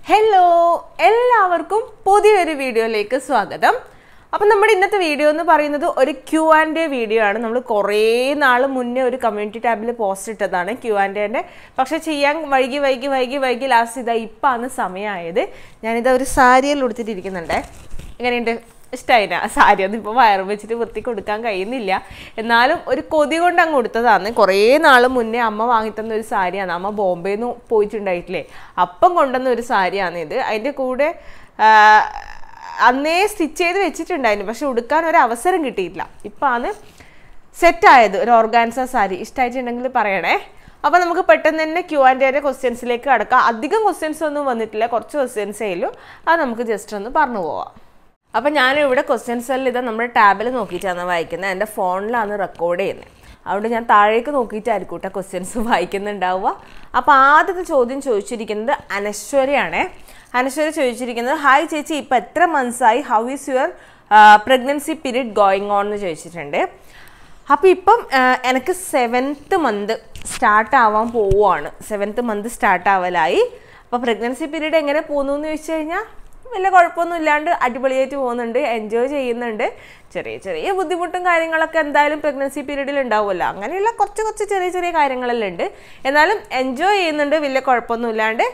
Hello എല്ലാവർക്കും പുതിയൊരു വീഡിയോയിലേക്ക് സ്വാഗതം. അപ്പോൾ നമ്മുടെ ഇന്നത്തെ വീഡിയോ എന്ന് പറയുന്നത് ഒരു Q&A വീഡിയോ ആണ്. നമ്മൾ കുറേ നാൾ മുന്നേ ഒരു കമ്മ്യൂണിറ്റി ടാബിൽ പോസ്റ്റ് ഇട്ടതാണ് Q&A. പക്ഷേ ചെയ്യാൻ വൈകി ലാസ്റ്റ് ഇതാ ഇപ്പാണ് സമയമായത്. ഞാനിതാ ഒരു സാരിയെല്ലാം ഉടുത്തിട്ടിരിക്കുന്നുണ്ട്. എങ്ങനെയുണ്ട്? ഇഷ്ടമായില്ല സാരി. അതിപ്പോൾ വയറ് വെച്ചിട്ട് വൃത്തി കൊടുക്കാൻ കഴിയുന്നില്ല. എന്നാലും ഒരു കൊതി കൊണ്ട് അങ്ങ് കൊടുത്തതാണ്. കുറേ നാൾ മുന്നേ അമ്മ വാങ്ങിത്തന്ന ഒരു സാരിയാണ്. അമ്മ ബോംബെയിൽ നിന്ന് പോയിട്ടുണ്ടായിട്ടില്ലേ, അപ്പം കൊണ്ടുവന്ന ഒരു സാരിയാണ് ഇത്. അതിൻ്റെ കൂടെ അന്നേ സ്റ്റിച്ച് ചെയ്ത് വെച്ചിട്ടുണ്ടായിരുന്നു, പക്ഷെ ഉടുക്കാൻ ഒരു അവസരം കിട്ടിയിട്ടില്ല. ഇപ്പാണ് സെറ്റായത്. ഒരു ഓർഗാൻസ സാരി. ഇഷ്ടമായിട്ടുണ്ടെങ്കിൽ പറയണേ. അപ്പോൾ നമുക്ക് പെട്ടെന്ന് തന്നെ Q&A ക്വസ്റ്റ്യൻസിലേക്ക് കടക്കാം. അധികം ക്വസ്റ്റ്യൻസ് ഒന്നും വന്നിട്ടില്ല, കുറച്ച് ക്വസ്റ്റ്യൻസേ ഉള്ളൂ. അത് നമുക്ക് ജസ്റ്റ് ഒന്ന് പറഞ്ഞു പോവാം. അപ്പോൾ ഞാനിവിടെ ക്വസ്റ്റ്യൻസ് എല്ലാം ഇതാ നമ്മുടെ ടാബിൽ നോക്കിയിട്ടാണ് വായിക്കുന്നത്. എൻ്റെ ഫോണിലാണ് റെക്കോർഡ് ചെയ്യുന്നത്. അതുകൊണ്ട് ഞാൻ താഴേക്ക് നോക്കിയിട്ടായിരിക്കും കേട്ടോ ക്വസ്റ്റ്യൻസ് വായിക്കുന്നുണ്ടാവുക. അപ്പോൾ ആദ്യത്തെ ചോദ്യം ചോദിച്ചിരിക്കുന്നത് അനശ്വരയാണ്. അനശ്വര ചോദിച്ചിരിക്കുന്നത്, ഹായ് ചേച്ചി, ഇപ്പം എത്ര മന്ത്സായി, how is your pregnancy period going on എന്ന് ചോദിച്ചിട്ടുണ്ട്. അപ്പോൾ ഇപ്പം എനിക്ക് 7th മന്ത് സ്റ്റാർട്ട് ആവാൻ പോവുകയാണ്. 7th month start ആവലായി. അപ്പോൾ പ്രഗ്നൻസി പീരീഡ് എങ്ങനെ പോകുന്നു എന്ന് ചോദിച്ചു കഴിഞ്ഞാൽ വലിയ കുഴപ്പമൊന്നും ഇല്ലാണ്ട് അടിപൊളിയായിട്ട് പോകുന്നുണ്ട്, എൻജോയ് ചെയ്യുന്നുണ്ട്. ചെറിയ ബുദ്ധിമുട്ടും കാര്യങ്ങളൊക്കെ എന്തായാലും പ്രഗ്നൻസി പീരീഡിൽ ഉണ്ടാവുമല്ലോ. അങ്ങനെയുള്ള കുറച്ച് ചെറിയ കാര്യങ്ങളെല്ലാം ഉണ്ട്. എന്നാലും എൻജോയ് ചെയ്യുന്നുണ്ട്, വലിയ കുഴപ്പമൊന്നും ഇല്ലാണ്ട്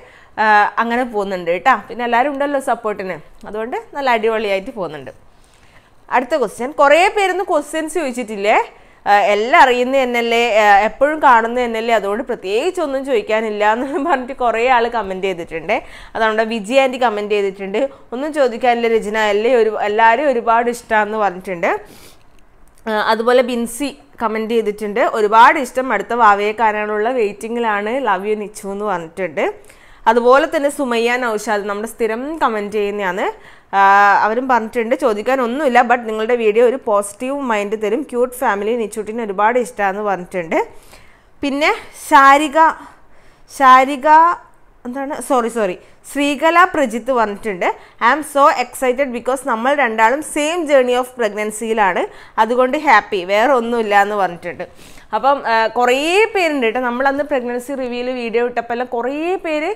അങ്ങനെ പോകുന്നുണ്ട് കേട്ടോ. പിന്നെ എല്ലാവരും ഉണ്ടല്ലോ സപ്പോർട്ടിന്, അതുകൊണ്ട് നല്ല അടിപൊളിയായിട്ട് പോകുന്നുണ്ട്. അടുത്ത ക്വസ്റ്റ്യൻ, കുറേ പേരൊന്നും ക്വസ്റ്റ്യൻസ് ചോദിച്ചിട്ടില്ലേ, എല്ലാം അറിയുന്ന എന്നല്ലേ, എപ്പോഴും കാണുന്ന എന്നല്ലേ, അതുകൊണ്ട് പ്രത്യേകിച്ച് ഒന്നും ചോദിക്കാനില്ല എന്ന് പറഞ്ഞിട്ട് കുറേ ആൾ കമൻറ്റ് ചെയ്തിട്ടുണ്ട്. അതുകൊണ്ട് വിജയ ആൻറ്റി കമൻറ്റ് ചെയ്തിട്ടുണ്ട്, ഒന്നും ചോദിക്കാനില്ല രചന, എല്ലാവരും ഒരുപാട് ഇഷ്ടമാണെന്ന് പറഞ്ഞിട്ടുണ്ട്. അതുപോലെ ബിൻസി കമൻറ്റ് ചെയ്തിട്ടുണ്ട്, ഒരുപാട് ഇഷ്ടം, അടുത്ത വാവയെ കാണാനുള്ള വെയിറ്റിങ്ങിലാണ്, ലവ് യു നിച്ചു എന്ന് പറഞ്ഞിട്ടുണ്ട്. അതുപോലെ തന്നെ സുമയ്യ നൗഷാദ് നമ്മുടെ സ്ഥിരം കമൻറ്റ് ചെയ്യുന്നതാണ്. അവരും പറഞ്ഞിട്ടുണ്ട് ചോദിക്കാനൊന്നുമില്ല, ബട്ട് നിങ്ങളുടെ വീഡിയോ ഒരു പോസിറ്റീവ് മൈൻഡ് തരും, ക്യൂട്ട് ഫാമിലി, നിച്ചൂട്ടിന് ഒരുപാട് ഇഷ്ടമാണെന്ന് പറഞ്ഞിട്ടുണ്ട്. പിന്നെ ശ്രീകല പ്രജിത്ത് പറഞ്ഞിട്ടുണ്ട്, I am so excited because നമ്മൾ രണ്ടാളും സെയിം ജേർണി ഓഫ് പ്രഗ്നൻസിയിലാണ്, അതുകൊണ്ട് ഹാപ്പി, വേറെ ഒന്നുമില്ല എന്ന് പറഞ്ഞിട്ടുണ്ട്. അപ്പം കുറേ പേരുണ്ട് കേട്ടോ. നമ്മളന്ന് പ്രഗ്നൻസി റിവ്യൂവിൽ വീഡിയോ ഇട്ടപ്പോൾ എല്ലാം കുറേ പേര്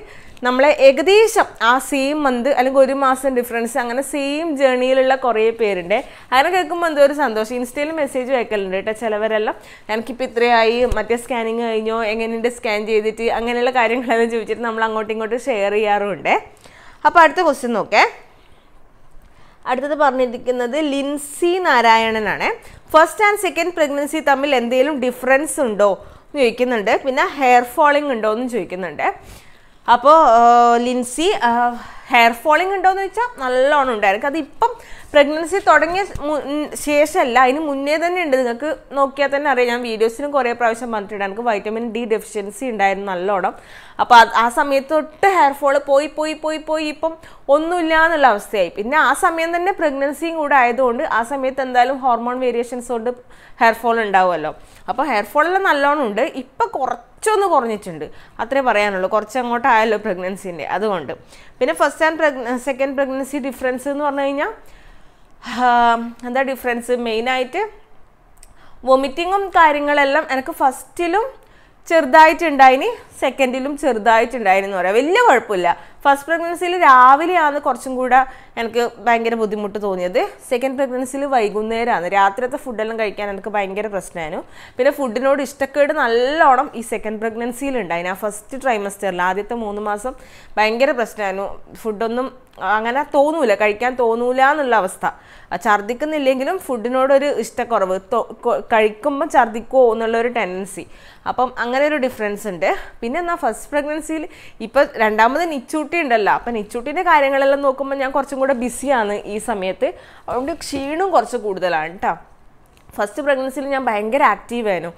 നമ്മളെ ഏകദേശം ആ സെയിം മന്ത് അല്ലെങ്കിൽ ഒരു മാസം ഡിഫറൻസ് അങ്ങനെ സെയിം ജേർണിയിലുള്ള കുറേ പേരുണ്ട്. അങ്ങനെ കേൾക്കുമ്പോൾ എന്തോ ഒരു സന്തോഷം. ഇൻസ്റ്റയിൽ മെസ്സേജ് അയക്കലുണ്ട് കേട്ടോ ചിലവരെല്ലാം, എനിക്കിപ്പോൾ ഇത്രയായി, മറ്റേ സ്കാനിങ് കഴിഞ്ഞോ, എങ്ങനെയുണ്ട് സ്കാൻ ചെയ്തിട്ട്, അങ്ങനെയുള്ള കാര്യങ്ങളെല്ലാം ചോദിച്ചിട്ട് നമ്മൾ അങ്ങോട്ടും ഇങ്ങോട്ടും ഷെയർ ചെയ്യാറുമുണ്ട്. അപ്പോൾ അടുത്ത ക്വസ്റ്റ്യൻ നോക്കേ. അടുത്തത് പറഞ്ഞിരിക്കുന്നത് ലിൻസി നാരായണനാണ്. ഫസ്റ്റ് ആൻഡ് സെക്കൻഡ് പ്രഗ്നൻസി തമ്മിൽ എന്തെങ്കിലും ഡിഫറൻസ് ഉണ്ടോ എന്ന് ചോദിക്കുന്നുണ്ട്. പിന്നെ ഹെയർ ഫോളിങ് ഉണ്ടോ എന്നും ചോദിക്കുന്നുണ്ട്. അപ്പോൾ ലിൻസി, ഹെയർ ഫോളിങ് ഉണ്ടോ എന്ന് ചോദിച്ചാൽ നല്ലോണം ഉണ്ടായിരിക്കും. അതിപ്പം പ്രഗ്നൻസി തുടങ്ങിയ ശേഷമല്ല, അതിന് മുന്നേ തന്നെ ഉണ്ട്. നിങ്ങൾക്ക് നോക്കിയാൽ തന്നെ അറിയാം, ഞാൻ വീഡിയോസിനും കുറേ പ്രാവശ്യം പറഞ്ഞിട്ടുണ്ട്, എനിക്ക് വൈറ്റമിൻ ഡി ഡെഫിഷ്യൻസി ഉണ്ടായിരുന്നു നല്ലോണം. അപ്പോൾ ആ സമയത്ത് തൊട്ട് ഹെയർ ഫോൾ പോയി ഇപ്പം ഒന്നുമില്ല എന്നുള്ള അവസ്ഥയായി. പിന്നെ ആ സമയം തന്നെ പ്രഗ്നൻസിയും കൂടെ ആയതുകൊണ്ട് ആ സമയത്ത് എന്തായാലും ഹോർമോൺ വേരിയേഷൻസ് കൊണ്ട് ഹെയർ ഫോൾ ഉണ്ടാവുമല്ലോ. അപ്പോൾ ഹെയർ ഫോളെല്ലാം നല്ലോണം ഉണ്ട്. ഇപ്പം കുറച്ചൊന്ന് കുറഞ്ഞിട്ടുണ്ട്, അത്രേ പറയാനുള്ളൂ. കുറച്ചങ്ങോട്ടായല്ലോ പ്രഗ്നൻസിൻ്റെ, അതുകൊണ്ട്. പിന്നെ first and second pregnancy difference എന്ന് പറഞ്ഞു കഴിഞ്ഞാൽ എന്താ ഡിഫറൻസ്? മെയിനായിട്ട് വൊമിറ്റിങ്ങും കാര്യങ്ങളെല്ലാം എനിക്ക് ഫസ്റ്റിലും ചെറുതായിട്ടുണ്ടായിന്, സെക്കൻഡിലും ചെറുതായിട്ടുണ്ടായിരുന്നു പറയാം. വലിയ കുഴപ്പമില്ല. ഫസ്റ്റ് പ്രഗ്നൻസിയിൽ രാവിലെയാണ് കുറച്ചും കൂടെ എനിക്ക് ഭയങ്കര ബുദ്ധിമുട്ട് തോന്നിയത്. സെക്കൻഡ് പ്രഗ്നൻസിയിൽ വൈകുന്നേരമാണ്. രാത്രിയത്തെ ഫുഡെല്ലാം കഴിക്കാൻ എനിക്ക് ഭയങ്കര പ്രശ്നമായിരുന്നു. പിന്നെ ഫുഡിനോട് ഇഷ്ടക്കേട് നല്ലോണം ഈ സെക്കൻഡ് പ്രഗ്നൻസിയിൽ ഉണ്ടായിരുന്നു. ആ ഫസ്റ്റ് ട്രൈമസ്റ്ററിൽ ആദ്യത്തെ 3 മാസം ഭയങ്കര പ്രശ്നമായിരുന്നു. ഫുഡൊന്നും അങ്ങനെ തോന്നൂല, കഴിക്കാൻ തോന്നൂല എന്നുള്ള അവസ്ഥ. ഛർദ്ദിക്കുന്നില്ലെങ്കിലും ഫുഡിനോടൊരു ഇഷ്ടക്കുറവ്, കഴിക്കുമ്പോൾ ഛർദ്ദിക്കുമോ എന്നുള്ളൊരു ടെൻഡൻസി. അപ്പം അങ്ങനെ ഒരു ഡിഫറൻസ് ഉണ്ട്. പിന്നെ എന്നാൽ ഫസ്റ്റ് പ്രഗ്നൻസിയിൽ ഇപ്പം രണ്ടാമത് നിച്ചൂട്ടി ഉണ്ടല്ലോ, അപ്പം നിച്ചൂട്ടിൻ്റെ കാര്യങ്ങളെല്ലാം നോക്കുമ്പോൾ ഞാൻ കുറച്ചും കൂടെ ബിസിയാണ് ഈ സമയത്ത്. അതുകൊണ്ട് ക്ഷീണവും കുറച്ച് കൂടുതലാണ് കേട്ടോ. ഫസ്റ്റ് പ്രഗ്നൻസിയിൽ ഞാൻ ഭയങ്കര ആക്റ്റീവായിരുന്നു,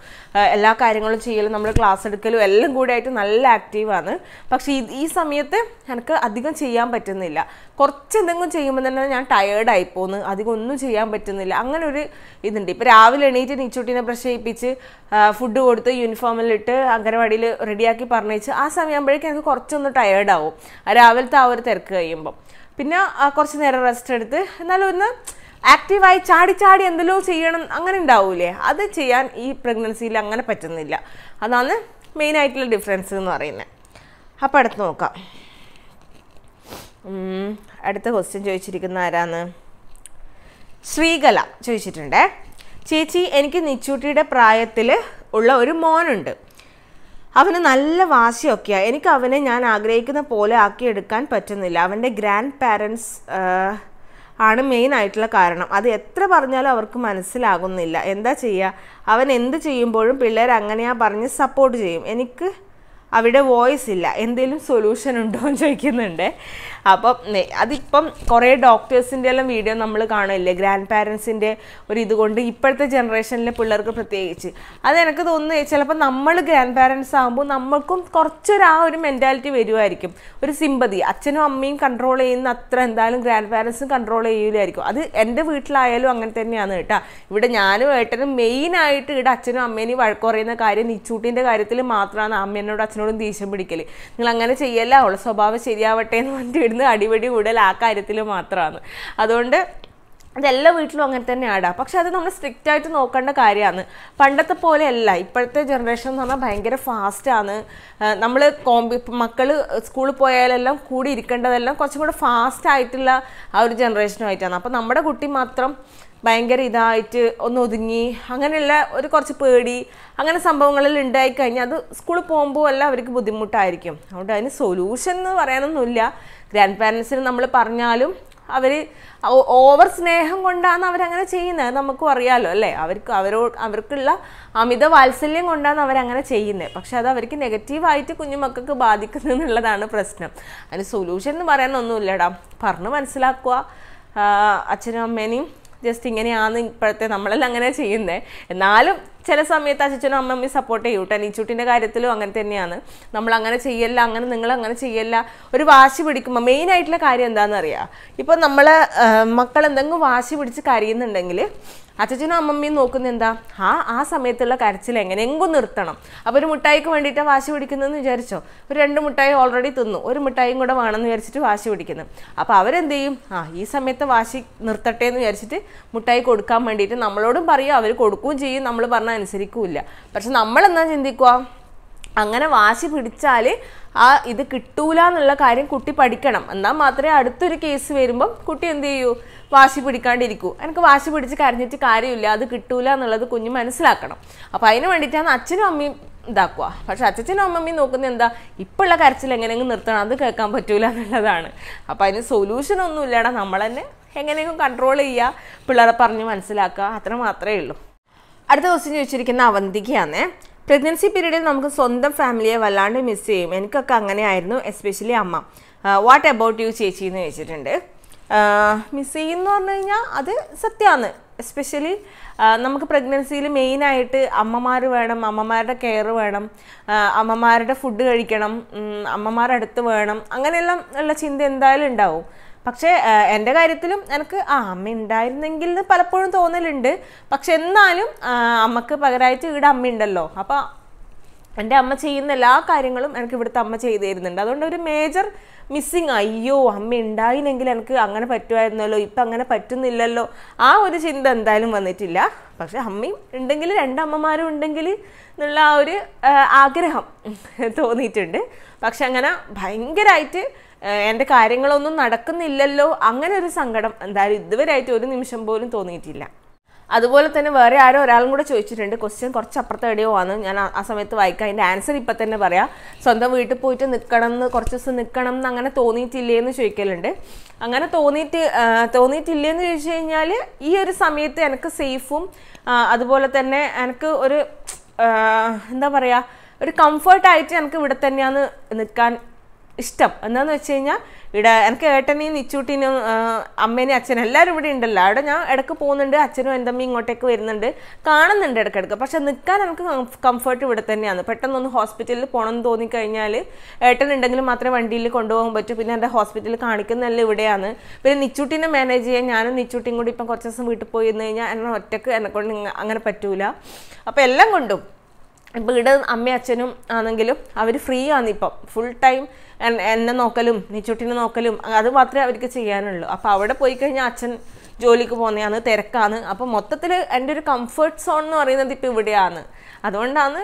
എല്ലാ കാര്യങ്ങളും ചെയ്യലും നമ്മൾ ക്ലാസ് എടുക്കലും എല്ലാം കൂടെ ആയിട്ട് നല്ല ആക്റ്റീവാണ്. പക്ഷേ ഈ സമയത്ത് എനിക്ക് അധികം ചെയ്യാൻ പറ്റുന്നില്ല. കുറച്ച് എന്തെങ്കിലും ചെയ്യുമ്പോൾ തന്നെ ഞാൻ ടയേർഡായി പോകുന്നു, അധികം ഒന്നും ചെയ്യാൻ പറ്റുന്നില്ല. അങ്ങനെ ഒരു ഇതുണ്ട്. ഇപ്പോൾ രാവിലെ എണീറ്റ് നിച്ചൂട്ടിനെ ബ്രഷ് ചെയ്യിപ്പിച്ച് ഫുഡ് കൊടുത്ത് യൂണിഫോമിലിട്ട് അംഗനവാടിയിൽ റെഡിയാക്കി പറഞ്ഞേച്ച് ആ സമയമാകുമ്പോഴേക്കും എനിക്ക് കുറച്ചൊന്ന് ടയേർഡാവും രാവിലത്തെ ആ ഒരു തിരക്ക് കഴിയുമ്പം. പിന്നെ കുറച്ച് നേരം റെസ്റ്റ് എടുത്ത് എന്നാലും ഒന്ന് ആക്റ്റീവായി ചാടി എന്തെല്ലോ ചെയ്യണം അങ്ങനെ ഉണ്ടാവൂലേ, അത് ചെയ്യാൻ ഈ പ്രഗ്നൻസിയിൽ അങ്ങനെ പറ്റുന്നില്ല. അതാണ് മെയിനായിട്ടുള്ള ഡിഫറൻസ് എന്ന് പറയുന്നത്. അപ്പോൾ അടുത്ത് നോക്കാം. അടുത്ത ക്വസ്റ്റ്യൻ ചോദിച്ചിരിക്കുന്ന ആരാന്ന്? ശ്രീകല ചോദിച്ചിട്ടുണ്ട്. ചേച്ചി, എനിക്ക് നിച്ചൂട്ടിയുടെ പ്രായത്തിൽ ഉള്ള ഒരു മോനുണ്ട്. അവന് നല്ല വാശിയൊക്കെയാണ്. എനിക്ക് അവനെ ഞാൻ ആഗ്രഹിക്കുന്ന പോലെ ആക്കിയെടുക്കാൻ പറ്റുന്നില്ല. അവൻ്റെ ഗ്രാൻഡ് പാരൻസ് ആണ് മെയിൻ ആയിട്ടുള്ള കാരണം. അത് എത്ര പറഞ്ഞാലും അവർക്ക് മനസ്സിലാകുന്നില്ല. എന്താ ചെയ്യുക? അവൻ എന്ത് ചെയ്യുമ്പോഴും പിള്ളേർ അങ്ങനെയാ പറഞ്ഞ് സപ്പോർട്ട് ചെയ്യും. എനിക്ക് അവിടെ വോയിസ് ഇല്ല. എന്തെങ്കിലും സൊല്യൂഷൻ ഉണ്ടോ എന്ന് ചോദിക്കുന്നുണ്ട്. അപ്പം അതിപ്പം കുറേ ഡോക്ടേഴ്സിൻ്റെ എല്ലാം വീഡിയോ നമ്മൾ കാണില്ലേ, ഗ്രാൻഡ് പാരൻസിൻ്റെ ഒരു ഇതുകൊണ്ട് ഇപ്പോഴത്തെ ജനറേഷനിലെ പിള്ളേർക്ക് പ്രത്യേകിച്ച്. അതെനിക്ക് തോന്നുന്നു ചിലപ്പോൾ നമ്മൾ ഗ്രാൻഡ് പാരൻസ് ആകുമ്പോൾ നമ്മൾക്കും കുറച്ചൊരു ആ ഒരു മെൻറ്റാലിറ്റി വരുമായിരിക്കും, ഒരു സിമ്പതി. അച്ഛനും അമ്മയും കൺട്രോൾ ചെയ്യുന്ന അത്ര എന്തായാലും ഗ്രാൻഡ് പാരൻസും കൺട്രോൾ ചെയ്യില്ലായിരിക്കും. അത് എൻ്റെ വീട്ടിലായാലും അങ്ങനെ തന്നെയാണ് കേട്ടോ. ഇവിടെ ഞാനും ഏട്ടനും മെയിനായിട്ട് ഇവിടെ അച്ഛനും അമ്മേനെയും വഴക്ക് പറയുന്ന കാര്യം നിച്ചൂട്ടിൻ്റെ കാര്യത്തിൽ മാത്രമാണ്. അമ്മേനോട് അച്ഛനോടും ദേഷ്യം പിടിക്കൽ. നിങ്ങൾ അങ്ങനെ ചെയ്യല്ല, അവളുടെ സ്വഭാവം ശരിയാവട്ടെ എന്ന് പറഞ്ഞിട്ട് ഇടുന്ന അടിപൊളി കൂടുതൽ ആ കാര്യത്തിൽ മാത്രമാണ്. അതുകൊണ്ട് അതെല്ലാ വീട്ടിലും അങ്ങനെ തന്നെ ആടാം. പക്ഷെ അത് നമ്മൾ സ്ട്രിക്റ്റ് ആയിട്ട് നോക്കേണ്ട കാര്യമാണ്. പണ്ടത്തെ പോലെയല്ല. ഇപ്പോഴത്തെ ജനറേഷൻ എന്ന് പറഞ്ഞാൽ ഭയങ്കര ഫാസ്റ്റാണ്. നമ്മൾ മക്കൾ സ്കൂളിൽ പോയാലെല്ലാം കൂടി ഇരിക്കേണ്ടതെല്ലാം കുറച്ചും കൂടെ ഫാസ്റ്റ് ആയിട്ടുള്ള ആ ഒരു ജനറേഷനുമായിട്ടാണ്. അപ്പോൾ നമ്മുടെ കുട്ടി മാത്രം ഭയങ്കര ഇതായിട്ട് ഒന്ന് ഒതുങ്ങി അങ്ങനെയുള്ള ഒരു കുറച്ച് പേടി അങ്ങനെ സംഭവങ്ങളിൽ ഉണ്ടായിക്കഴിഞ്ഞാൽ അത് സ്കൂളിൽ പോകുമ്പോൾ എല്ലാം അവർക്ക് ബുദ്ധിമുട്ടായിരിക്കും. അതുകൊണ്ട് അതിന് സൊല്യൂഷൻ എന്ന് പറയാനൊന്നുമില്ല. ഗ്രാൻഡ് പാരൻസിന് നമ്മൾ പറഞ്ഞാലും അവർ ഓവർ സ്നേഹം കൊണ്ടാണ് അവരങ്ങനെ ചെയ്യുന്നത്. നമുക്കും അറിയാമല്ലോ അല്ലേ. അവർക്കുള്ള അമിത വാത്സല്യം കൊണ്ടാണ് അവരങ്ങനെ ചെയ്യുന്നത്. പക്ഷെ അത് അവർക്ക് നെഗറ്റീവായിട്ട് കുഞ്ഞുമക്കൾക്ക് ബാധിക്കുന്നു എന്നുള്ളതാണ് പ്രശ്നം. അതിന് സൊല്യൂഷൻ എന്ന് പറയാനൊന്നുമില്ലടാ. പറഞ്ഞ് മനസ്സിലാക്കുക. അച്ഛനും അമ്മേനെയും ജസ്റ്റ് ഇങ്ങനെയാണ് ഇപ്പോഴത്തെ നമ്മളെല്ലാം അങ്ങനെ ചെയ്യുന്നത്. എന്നാലും ചില സമയത്ത് അച്ഛനും അമ്മമ്മയും സപ്പോർട്ട് ചെയ്യും കേട്ടോ. നീച്ചൂട്ടിൻ്റെ കാര്യത്തിലും അങ്ങനെ തന്നെയാണ്. നമ്മൾ അങ്ങനെ ചെയ്യല്ല, അങ്ങനെ നിങ്ങൾ അങ്ങനെ ചെയ്യല്ല. ഒരു വാശി പിടിക്കുമ്പോൾ മെയിനായിട്ടുള്ള കാര്യം എന്താണെന്ന് അറിയാം. ഇപ്പോൾ നമ്മൾ മക്കൾ എന്തെങ്കിലും വാശി പിടിച്ച് കരയുന്നുണ്ടെങ്കിൽ അച്ഛനും അമ്മമ്മയും നോക്കുന്ന എന്താ, ആ സമയത്തുള്ള കരച്ചിൽ എങ്ങനെയെങ്കിലും നിർത്തണം. അപ്പോൾ ഒരു മിഠായിക്ക് വേണ്ടിയിട്ടാണ് വാശി പിടിക്കുന്നതെന്ന് വിചാരിച്ചോ, ഒരു 2 മിഠായി ഓൾറെഡി തിന്നു, ഒരു മിഠായിയും കൂടെ വേണമെന്ന് വിചാരിച്ചിട്ട് വാശി പിടിക്കുന്നു. അപ്പോൾ അവരെന്ത് ചെയ്യും, ഈ സമയത്ത് വാശി നിർത്തട്ടെ എന്ന് വിചാരിച്ചിട്ട് മിഠായി കൊടുക്കാൻ വേണ്ടിയിട്ട് നമ്മളോടും പറയും, അവർ കൊടുക്കുകയും ചെയ്യും, നമ്മൾ പറഞ്ഞാൽ അനുസരിക്കില്ല. പക്ഷെ നമ്മളെന്നാ ചിന്തിക്കുക, അങ്ങനെ വാശി പിടിച്ചാൽ ഇത് കിട്ടൂല എന്നുള്ള കാര്യം കുട്ടി പഠിക്കണം. എന്നാൽ മാത്രമേ അടുത്തൊരു കേസ് വരുമ്പം കുട്ടി എന്ത് ചെയ്യൂ, വാശി പിടിക്കാണ്ടിരിക്കൂ. എനിക്ക് വാശി പിടിച്ച് കരഞ്ഞിട്ട് കാര്യമില്ല, അത് കിട്ടൂല എന്നുള്ളത് കുഞ്ഞ് മനസ്സിലാക്കണം. അപ്പോൾ അതിന് വേണ്ടിയിട്ടാണ് അച്ഛനും അമ്മയും ഇതാക്കുക. പക്ഷെ അച്ഛനും അമ്മമ്മയും നോക്കുന്നത് എന്താ, ഇപ്പോഴുള്ള കരച്ചിൽ എങ്ങനെയെങ്കിലും നിർത്തണം, അത് കേൾക്കാൻ പറ്റൂല എന്നുള്ളതാണ്. അപ്പോൾ അതിന് സൊല്യൂഷൻ ഒന്നും ഇല്ലടാ. നമ്മൾ തന്നെ എങ്ങനെയെങ്കിലും കൺട്രോൾ ചെയ്യുക, പിള്ളേരെ പറഞ്ഞ് മനസ്സിലാക്കുക, അത്ര മാത്രമേ ഉള്ളൂ. അടുത്ത ക്വസ്റ്റ്യൻ ചോദിച്ചിരിക്കുന്ന അവന്തികയാണ്. പ്രഗ്നൻസി പീരീഡിൽ നമുക്ക് സ്വന്തം ഫാമിലിയെ വല്ലാണ്ട് മിസ് ചെയ്യും. എനിക്കൊക്കെ അങ്ങനെയായിരുന്നു, എസ്പെഷ്യലി അമ്മ. വാട്ട് അബൌട്ട് യു ചേച്ചി എന്ന് ചോദിച്ചിട്ടുണ്ട്. മിസ് ചെയ്യുമെന്ന് പറഞ്ഞു കഴിഞ്ഞാൽ അത് സത്യമാണ്. എസ്പെഷ്യലി നമുക്ക് പ്രഗ്നൻസിയിൽ മെയിനായിട്ട് അമ്മമാർ വേണം, അമ്മമാരുടെ കെയർ വേണം, അമ്മമാരുടെ ഫുഡ് കഴിക്കണം, അമ്മമാരുടെ അടുത്ത് വേണം, അങ്ങനെയെല്ലാം ഉള്ള ചിന്ത എന്തായാലും ഉണ്ടാവും. പക്ഷേ എൻ്റെ കാര്യത്തിലും എനിക്ക് അമ്മ ഉണ്ടായിരുന്നെങ്കിൽ എന്ന് പലപ്പോഴും തോന്നലുണ്ട്. പക്ഷെ എന്നാലും അമ്മക്ക് പകരമായിട്ട് ഇവിടെ അമ്മയുണ്ടല്ലോ. അപ്പോൾ എൻ്റെ അമ്മ ചെയ്യുന്ന എല്ലാ കാര്യങ്ങളും എനിക്ക് ഇവിടുത്തെ അമ്മ ചെയ്തു തരുന്നുണ്ട്. അതുകൊണ്ട് ഒരു മേജർ മിസ്സിങ്, അയ്യോ അമ്മ ഉണ്ടായില്ലെങ്കിൽ എനിക്ക് അങ്ങനെ പറ്റുമായിരുന്നല്ലോ, ഇപ്പം അങ്ങനെ പറ്റുന്നില്ലല്ലോ, ആ ഒരു ചിന്ത എന്തായാലും വന്നിട്ടില്ല. പക്ഷെ അമ്മയും ഉണ്ടെങ്കിൽ, 2 അമ്മമാരും ഉണ്ടെങ്കിൽ എന്നുള്ള ആ ഒരു ആഗ്രഹം തോന്നിയിട്ടുണ്ട്. പക്ഷെ അങ്ങനെ ഭയങ്കരമായിട്ട് എൻ്റെ കാര്യങ്ങളൊന്നും നടക്കുന്നില്ലല്ലോ അങ്ങനെ ഒരു സങ്കടം എന്തായാലും ഇതുവരെയായിട്ട് ഒരു നിമിഷം പോലും തോന്നിയിട്ടില്ല. അതുപോലെ തന്നെ വേറെ ഒരാളും കൂടെ ചോദിച്ചിട്ടുണ്ട്. ക്വസ്റ്റ്യൻ കുറച്ച് അപ്പുറത്തെ എവിടെയോ ആണ്, ഞാൻ ആ സമയത്ത് വായിക്കാം. അതിൻ്റെ ആൻസർ ഇപ്പം തന്നെ പറയാം. സ്വന്തം വീട്ടിൽ പോയിട്ട് നിൽക്കണം എന്ന്, കുറച്ച് ദിവസം നിൽക്കണം എന്ന് അങ്ങനെ തോന്നിയിട്ടില്ലേ എന്ന് ചോദിക്കലുണ്ട്. അങ്ങനെ തോന്നിയിട്ടില്ലേന്ന് ചോദിച്ചു കഴിഞ്ഞാൽ ഈ ഒരു സമയത്ത് എനിക്ക് സേഫും അതുപോലെ തന്നെ എനിക്ക് ഒരു എന്താ പറയുക, ഒരു കംഫർട്ടായിട്ട് എനിക്ക് ഇവിടെ തന്നെയാണ് നിൽക്കാൻ ഇഷ്ടം. എന്താണെന്ന് വെച്ച് കഴിഞ്ഞാൽ ഇവിടെ എനിക്ക് ഏട്ടനെയും നിച്ചൂട്ടിനും അമ്മേനെയും അച്ഛനും എല്ലാവരും ഇവിടെ ഉണ്ടല്ലോ. അവിടെ ഞാൻ ഇടയ്ക്ക് പോകുന്നുണ്ട്, അച്ഛനും എൻ്റെ അമ്മയും ഇങ്ങോട്ടേക്ക് വരുന്നുണ്ട്, കാണുന്നുണ്ട് ഇടയ്ക്കിടയ്ക്ക്. പക്ഷെ നിൽക്കാൻ എനിക്ക് കംഫർട്ട് ഇവിടെ തന്നെയാണ്. പെട്ടെന്നൊന്ന് ഹോസ്പിറ്റലിൽ പോകണമെന്ന് തോന്നിക്കഴിഞ്ഞാൽ ഏട്ടനുണ്ടെങ്കിലും മാത്രമേ വണ്ടിയിൽ കൊണ്ടുപോകാൻ പറ്റൂ. പിന്നെ എൻ്റെ ഹോസ്പിറ്റലിൽ കാണിക്കുന്നതെല്ലാം ഇവിടെയാണ്. പിന്നെ നിച്ചൂട്ടിനെ മാനേജ് ചെയ്യാൻ ഞാനും നിച്ചൂട്ടിയും കൂടി ഇപ്പം കുറച്ച് ദിവസം വീട്ടിൽ പോയി നിന്ന് കഴിഞ്ഞാൽ എന്നെ ഒറ്റയ്ക്ക് എന്നെക്കൊണ്ട് അങ്ങനെ പറ്റൂല. അപ്പോൾ എല്ലാം കൊണ്ടും ഇപ്പോൾ ഇവിടെ അമ്മയും അച്ഛനും ആണെങ്കിലും അവർ ഫ്രീ ആണ് ഇപ്പം. ഫുൾ ടൈം എന്നെ നോക്കലും നിച്ചൂട്ടിനെ നോക്കലും അത് മാത്രമേ അവർക്ക് ചെയ്യാനുള്ളൂ. അപ്പോൾ അവിടെ പോയി കഴിഞ്ഞാൽ അച്ഛൻ ജോലിക്ക് പോകുന്നതാണ്, തിരക്കാണ്. അപ്പോൾ മൊത്തത്തിൽ എൻ്റെ ഒരു കംഫർട്ട് സോൺ എന്ന് പറയുന്നത് ഇപ്പോൾ ഇവിടെയാണ്. അതുകൊണ്ടാണ്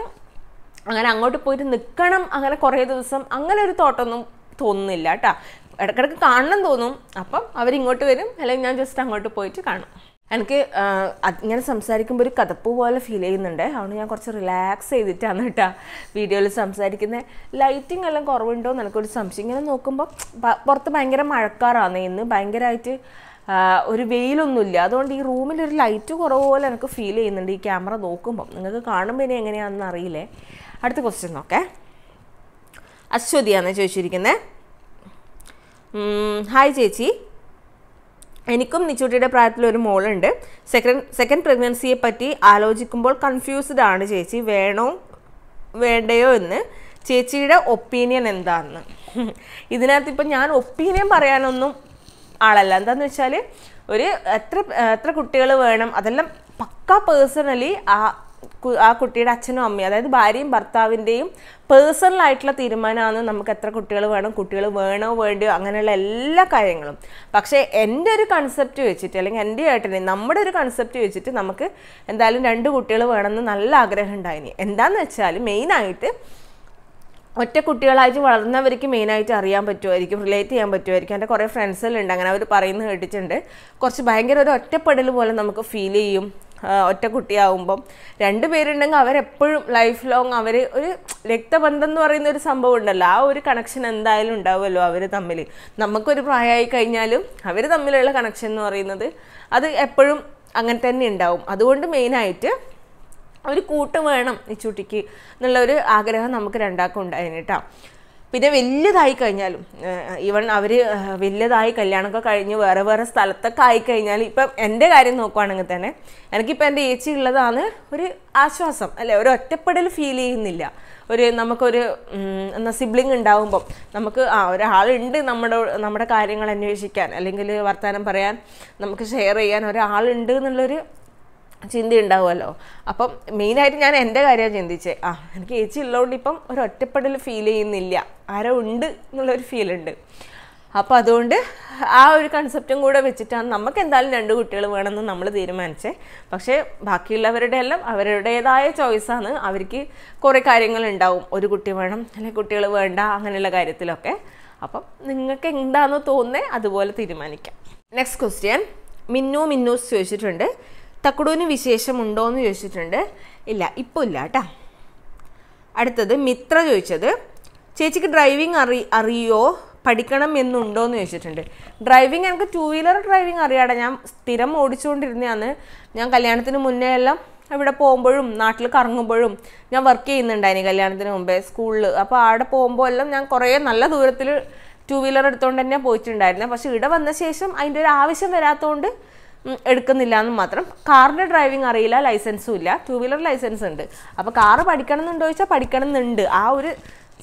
അങ്ങനെ അങ്ങോട്ട് പോയിട്ട് നിൽക്കണം അങ്ങനെ കുറേ ദിവസം അങ്ങനെ ഒരു തോട്ടൊന്നും തോന്നുന്നില്ല കേട്ടോ. ഇടയ്ക്കിടയ്ക്ക് കാണണം തോന്നും. അപ്പം അവരിങ്ങോട്ട് വരും, അല്ലെങ്കിൽ ഞാൻ ജസ്റ്റ് അങ്ങോട്ട് പോയിട്ട് കാണും. എനിക്ക് ഇങ്ങനെ സംസാരിക്കുമ്പോൾ ഒരു കഥപ്പ് പോലെ ഫീൽ ചെയ്യുന്നുണ്ട്. അതുകൊണ്ട് ഞാൻ കുറച്ച് റിലാക്സ് ചെയ്തിട്ടാണ് കേട്ടോ വീഡിയോയിൽ സംസാരിക്കുന്നത്. ലൈറ്റിംഗ് എല്ലാം കുറവുണ്ടോ എന്ന് എനിക്കൊരു സംശയം. ഇങ്ങനെ നോക്കുമ്പോൾ പുറത്ത് ഭയങ്കര മഴക്കാറാണ് ഇന്ന്, ഭയങ്കരമായിട്ട് ഒരു വെയിലൊന്നുമില്ല. അതുകൊണ്ട് ഈ റൂമിലൊരു ലൈറ്റ് കുറവ് പോലെ എനിക്ക് ഫീൽ ചെയ്യുന്നുണ്ട് ഈ ക്യാമറ നോക്കുമ്പോൾ. നിങ്ങൾക്ക് കാണുമ്പോൾ ഇനി എങ്ങനെയാണെന്ന് അറിയില്ലേ. അടുത്ത ക്വസ്റ്റ്യൻ നോക്കേ. അശ്വതിയാണ് ചോദിച്ചിരിക്കുന്നത്. ഹായ് ചേച്ചി, എനിക്കും നിച്ചൂട്ടിയുടെ പ്രായത്തിലൊരു മോളുണ്ട്. സെക്കൻഡ് പ്രഗ്നൻസിയെ പറ്റി ആലോചിക്കുമ്പോൾ കൺഫ്യൂസ്ഡ് ആണ് ചേച്ചി. വേണോ വേണ്ടയോ എന്ന്. ചേച്ചിയുടെ ഒപ്പീനിയൻ എന്താണെന്ന്. ഇതിനകത്ത് ഇപ്പം ഞാൻ ഒപ്പീനിയൻ പറയാനൊന്നും ആളല്ല. എന്താണെന്ന് വെച്ചാൽ എത്ര കുട്ടികൾ വേണം അതെല്ലാം പക്ക പേഴ്സണലി ആ കുട്ടിയുടെ അച്ഛനും അമ്മയും, അതായത് ഭാര്യയും ഭർത്താവിൻ്റെയും പേഴ്സണലായിട്ടുള്ള തീരുമാനമാണ് നമുക്ക് എത്ര കുട്ടികൾ വേണം, കുട്ടികൾ വേണോ വേണ്ടയോ അങ്ങനെയുള്ള എല്ലാ കാര്യങ്ങളും. പക്ഷേ എൻ്റെ ഒരു കൺസെപ്റ്റ് വെച്ചിട്ട്, അല്ലെങ്കിൽ എൻ്റെ ഏട്ടനെ നമ്മുടെ ഒരു കൺസെപ്റ്റ് വെച്ചിട്ട് നമുക്ക് എന്തായാലും 2 കുട്ടികൾ വേണമെന്ന് നല്ല ആഗ്രഹം ഉണ്ടായിനി. എന്താണെന്ന് വെച്ചാൽ മെയിനായിട്ട് ഒറ്റ കുട്ടികളായിട്ട് വളർന്നവർക്ക് മെയിനായിട്ട് അറിയാൻ പറ്റുമായിരിക്കും, റിലേറ്റ് ചെയ്യാൻ പറ്റുമായിരിക്കും. എൻ്റെ കുറേ ഫ്രണ്ട്സുകളുണ്ട് അങ്ങനെ, അവർ പറയുന്നത് കേട്ടിട്ടുണ്ട്. കുറച്ച് ഭയങ്കര ഒരു ഒറ്റപ്പെടൽ പോലെ നമുക്ക് ഫീൽ ചെയ്യും ഒറ്റ കുട്ടിയാവുമ്പം. 2 പേരുണ്ടെങ്കിൽ അവരെപ്പോഴും ലൈഫ് ലോങ് അവർ ഒരു രക്തബന്ധം എന്ന് പറയുന്ന ഒരു സംഭവം ഉണ്ടല്ലോ, ആ ഒരു കണക്ഷൻ എന്തായാലും ഉണ്ടാവുമല്ലോ അവർ തമ്മിൽ. നമുക്കൊരു പ്രായമായി കഴിഞ്ഞാലും അവർ തമ്മിലുള്ള കണക്ഷൻ എന്ന് പറയുന്നത് അത് എപ്പോഴും അങ്ങനെ തന്നെ ഉണ്ടാവും. അതുകൊണ്ട് മെയിനായിട്ട് ഒരു കൂട്ട് വേണം നിച്ചൂട്ടിക്ക് എന്നുള്ളൊരു ആഗ്രഹം നമുക്ക് രണ്ടാൾക്കും ഉണ്ടായിരുന്നു കേട്ടോ. പിന്നെ വലിയതായി കഴിഞ്ഞാലും ഈവൻ അവർ വലിയതായി കല്യാണമൊക്കെ കഴിഞ്ഞ് വേറെ വേറെ സ്ഥലത്തൊക്കെ ആയിക്കഴിഞ്ഞാൽ, ഇപ്പം എൻ്റെ കാര്യം നോക്കുവാണെങ്കിൽ തന്നെ എനിക്കിപ്പോൾ എൻ്റെ ചേച്ചി ഉള്ളതാണ് ഒരു ആശ്വാസം അല്ലേ. ഒരു ഒറ്റപ്പെടൽ ഫീൽ ചെയ്യുന്നില്ല. നമുക്കൊരു സിബ്ലിങ് ഉണ്ടാവുമ്പം നമുക്ക് ഒരാളുണ്ട് നമ്മുടെ കാര്യങ്ങൾ അന്വേഷിക്കാൻ, അല്ലെങ്കിൽ വർത്തമാനം പറയാൻ, നമുക്ക് ഷെയർ ചെയ്യാൻ ഒരാളുണ്ട് എന്നുള്ളൊരു ചിന്ത ഉണ്ടാവുമല്ലോ. അപ്പം മെയിനായിട്ട് ഞാൻ എൻ്റെ കാര്യമാണ് ചിന്തിച്ചേ. എനിക്ക് ചേച്ചി ഉള്ളതുകൊണ്ട് ഇപ്പം ഒരു ഒറ്റപ്പെടൽ ഫീൽ ചെയ്യുന്നില്ല, ആരോ ഉണ്ട് എന്നുള്ളൊരു ഫീലുണ്ട്. അപ്പോൾ അതുകൊണ്ട് ആ ഒരു കൺസെപ്റ്റും കൂടെ വെച്ചിട്ടാണ് നമുക്ക് എന്തായാലും 2 കുട്ടികൾ വേണമെന്ന് നമ്മൾ തീരുമാനിച്ചേ. പക്ഷേ ബാക്കിയുള്ളവരുടെ എല്ലാം അവരുടേതായ ചോയ്സാണ്. അവർക്ക് കുറേ കാര്യങ്ങളുണ്ടാവും, ഒരു കുട്ടി വേണം അല്ലെങ്കിൽ കുട്ടികൾ വേണ്ട അങ്ങനെയുള്ള കാര്യത്തിലൊക്കെ. അപ്പം നിങ്ങൾക്ക് എന്താണെന്ന് തോന്നുന്നത് അതുപോലെ തീരുമാനിക്കാം. നെക്സ്റ്റ് ക്വസ്റ്റ്യൻ മിന്നൂസ് ചോദിച്ചിട്ടുണ്ട്. തക്കുടൂന് വിശേഷമുണ്ടോ എന്ന് ചോദിച്ചിട്ടുണ്ട്. ഇല്ല, ഇപ്പോൾ ഇല്ല കേട്ടോ. അടുത്തത് മിത്ര ചോദിച്ചത്, ചേച്ചിക്ക് ഡ്രൈവിംഗ് അറിയോ, പഠിക്കണം എന്നുണ്ടോ എന്ന് ചോദിച്ചിട്ടുണ്ട്. ഡ്രൈവിംഗ് എനിക്ക് 2 വീലർ ഡ്രൈവിംഗ് അറിയാടെ. ഞാൻ സ്ഥിരം ഓടിച്ചുകൊണ്ടിരുന്നതാണ്. ഞാൻ കല്യാണത്തിന് മുന്നേ എല്ലാം ഇവിടെ പോകുമ്പോഴും നാട്ടിൽ കറങ്ങുമ്പോഴും ഞാൻ വർക്ക് ചെയ്യുന്നുണ്ടായിരുന്നു കല്യാണത്തിന് മുമ്പേ സ്കൂളിൽ. അപ്പോൾ അവിടെ പോകുമ്പോൾ എല്ലാം ഞാൻ കുറേ നല്ല ദൂരത്തിൽ 2 വീലർ എടുത്തുകൊണ്ട് തന്നെ പോയിട്ടുണ്ടായിരുന്നു. പക്ഷേ ഇവിടെ വന്ന ശേഷം അതിൻ്റെ ഒരു ആവശ്യം വരാത്തതുകൊണ്ട് എടുക്കുന്നില്ല എന്ന് മാത്രം. കാറിൻ്റെ ഡ്രൈവിംഗ് അറിയില്ല, ലൈസൻസും ഇല്ല. 2 വീലർ ലൈസൻസ് ഉണ്ട്. അപ്പോൾ കാറ് പഠിക്കണം എന്നുണ്ടോ ചോദിച്ചാൽ പഠിക്കണം എന്നുണ്ട്. ആ ഒരു